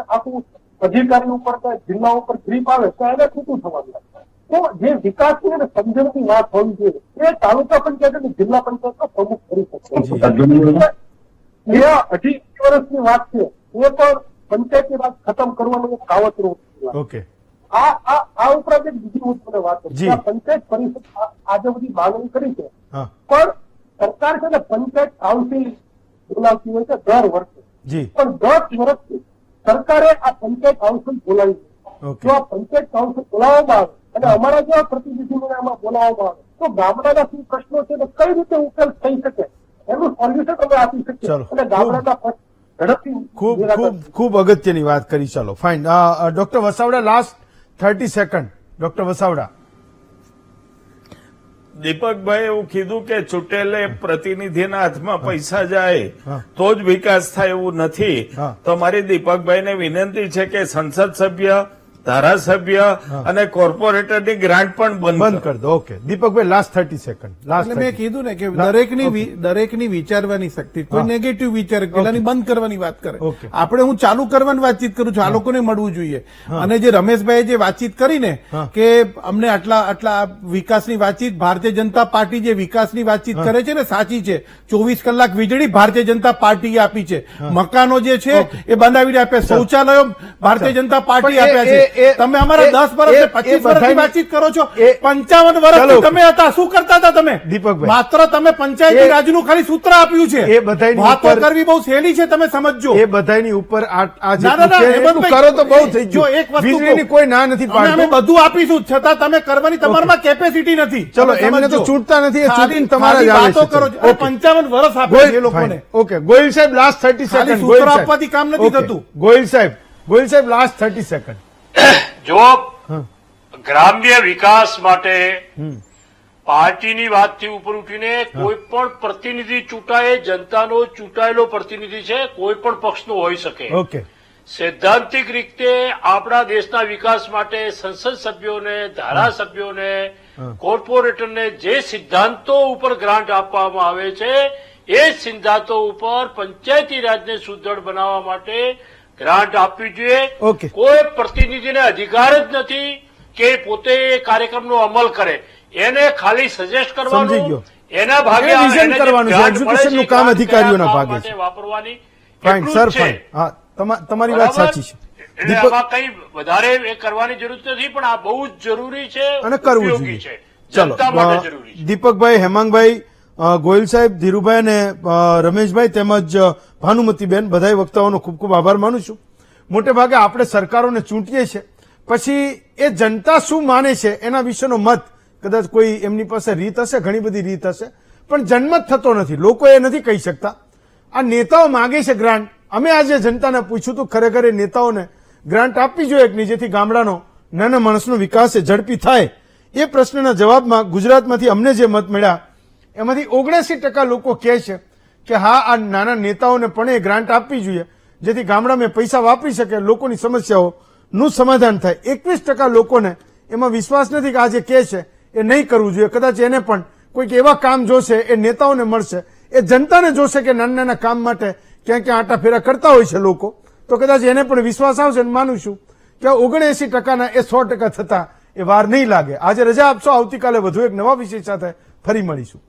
આખું અધિકારી ઉપર કે જિલ્લા ઉપર ગ્રીપ આવે તો એને છૂટું થવાનું. તો જે વિકાસની અને સમજણની વાત હોવી જોઈએ એ તાલુકા પંચાયત અને જિલ્લા પંચાયતનો પ્રમુખ કરી શકે. 2.5 વર્ષની વાત છે એ પણ પંચાયતની વાત ખતમ કરવાનું એક કાવતરું. આ ઉપરાંત એક બીજી મને વાત પંચાયત પરિષદ આજે બધી માંગણી કરી છે પણ સરકાર છે ને પંચાયત કાઉન્સિલ બોલાવતી હોય છે દર વર્ષે, પણ 10 વર્ષથી સરકારે આ પંચાયત કાઉન્સિલ બોલાવી જો આ પંચાયત કાઉન્સિલ બોલાવવામાં આવે અને અમારા જેવા પ્રતિનિધિઓને આમાં બોલાવવામાં આવે તો ગામડાના શું પ્રશ્નો છે ને કઈ રીતે ઉકેલ થઈ શકે એનું સોલ્યુશન અમે આપી શકીએ અને ગામડાના ખૂબ અગત્યની વાત કરી. ચાલો fine. Doctor Vasavada, last 30 second. Doctor Vasavada. Deepakbhai એવું કીધું કે ચૂંટેલે પ્રતિનિધિના હાથમાં પૈસા જાય તો જ વિકાસ થાય એવું નથી. તો મારી દીપકભાઈને વિનંતી છે કે સંસદ સભ્ય, ધારાસભ્ય અને કોર્પોરેટરની ગ્રાન્ટ પણ બંધ કરી દો. ઓકે દીપકભાઈ, લાસ્ટ 30 સેકન્ડ. એટલે મેં કીધું ને કે દરેકની વિચારવાની શક્તિ, કોઈ નેગેટિવ વિચાર પેલાની બંધ કરવાની વાત કરે. આપણે હું ચાલુ કરવાની વાતચીત કરું છું, આ લોકોને મળવું જોઈએ. અને જે રમેશભાઈએ જે વાતચીત કરી ને કે અમને આટલા વિકાસની વાતચીત, ભારતીય જનતા પાર્ટી જે વિકાસની વાતચીત કરે છે ને સાચી છે. 24 કલાક વીજળી ભારતીય જનતા પાર્ટીએ આપી છે, મકાનો જે છે એ બનાવીને આપ્યા, શૌચાલયો ભારતીય જનતા પાર્ટી આપ્યા છે. તમે અમારા 10 વર્ષ 25 વર્ષની વાતચીત કરો છો. 55 વર્ષથી તમે હતા, શું કરતા હતા તમે? દીપકભાઈ, માત્ર તમે પંચાયતી રાજનું ખાલી સૂત્ર આપ્યું છે. એ બધાયની વાતો ઉપર કરવી બહુ સહેલી છે, તમે સમજજો. એ બધાની ઉપર આ જે ના, ના, ના, છે, એટલું હેમંતભાઈ, કરો તો બહુ થઈ જો ગયું. એક વસ્તુ વીજળીની કહું. કોઈ ના નથી અમે પાડતું. બધું આપીશું, છતાં તમે કરવાની તમારામાં કેપેસિટી નથી. ચલો, તમે એમને તો સમજો. ચૂંટતા નથી, એ ખાલી- ચૂંટીને તમારા જ ખાલી આવે વાતો છે. કરો છો. ઓકે. 55 વર્ષ આપ્યા છે એ લોકોને. ઓકે, ગોયલ સાહેબ, લાસ્ટ 30 ખાલી સેકન્ડ. સૂત્ર આપવાથી કામ નથી થતું. ગોયલ સાહેબ, લાસ્ટ 30 સેકન્ડ. જો ગ્રામ્ય વિકાસ માટે પાર્ટીની વાતથી ઉપર ઉઠીને કોઈ પણ પ્રતિનિધિ ચૂંટાય, જનતાનો ચૂંટાયેલો પ્રતિનિધિ છે, કોઈ પણ પક્ષનો હોઈ શકે. ઓકે, સૈદ્ધાંતિક રીતે આપણા દેશના વિકાસ માટે સંસદ સભ્યોને, ધારાસભ્યોને, કોર્પોરેટરને જે સિદ્ધાંતો ઉપર ગ્રાન્ટ આપવામાં આવે છે એ સિદ્ધાંતો ઉપર પંચાયતી રાજને સુદૃઢ બનાવવા માટે ગ્રાન્ટ આપવી જોઈએ. ઓકે. કોઈ પ્રતિનિધિને અધિકાર જ નથી કે પોતે એ કાર્યક્રમનો અમલ કરે. એને ખાલી સજેસ્ટ સમજી કરવાનું, ગયો. એના ભાગે એને vision એને જે કરવાનું છે. grant મળે છે, Execution નું કામ grant અધિકારીઓના કયા ભાગે કામ છે. માટે વાપરવાની ફાઇન એટલું સર, જ છે. ફાઇન. હા, તમારી વાત બરાબર? સાચી છે. એટલે દીપક, આમાં કઈ વધારે એ કરવાની જરૂર નથી, પણ આ બહુ જ જરૂરી છે અને કરવું ઉપયોગી જોઈએ. છે, જનતા માટે ચલો, જરૂરી છે. દીપકભાઈ, હેમાંગભાઈ, ગોયલ સાહેબ, ધીરુભાઈ અને રમેશભાઈ તેમજ ભાનુમતીબેન, બધાય વક્તાઓનો ખૂબ ખૂબ આભાર માનું છું. મોટે ભાગે આપણે સરકારોને ચૂંટીએ છીએ, પછી એ જનતા શું માને છે એના વિશેનો મત કદાચ કોઈ એમની પાસે રીત હશે, ઘણી બધી રીત હશે, પણ જનમત થતો નથી. લોકો એ નથી કહી શકતા. આ નેતાઓ માંગે છે ગ્રાન્ટ. અમે આજે જનતાને પૂછ્યું હતું, ખરેખર એ નેતાઓને ગ્રાન્ટ આપવી જોઈએ કે નહીં, જેથી ગામડાનો નાના માણસનો વિકાસ ઝડપી થાય. એ પ્રશ્નના જવાબમાં ગુજરાતમાંથી અમને જે મત મળ્યા એમાંથી 79% લોકો કહે છે કે હા, આ નાના નેતાઓને પણ એ ગ્રાન્ટ આપવી જોઈએ, જેથી ગામડામાં પૈસા વાપરી શકે, લોકોની સમસ્યાઓનું સમાધાન થાય. 21% લોકોને એમાં વિશ્વાસ નથી કે આ જે કહે છે એ નહીં કરવું જોઈએ. કદાચ એને પણ કોઈક એવા કામ જોશે, એ નેતાઓને મળશે, એ જનતાને જોશે કે નાના નાના કામ માટે ક્યાં ક્યાં આટા ફેરા કરતા હોય છે લોકો, તો કદાચ એને પણ વિશ્વાસ આવશે. અને માનું છું કે 79%ના એ 100% થતા એ વાર નહીં લાગે. આજે રજા આપશો, આવતીકાલે વધુ એક નવા વિષય સાથે ફરી મળીશું.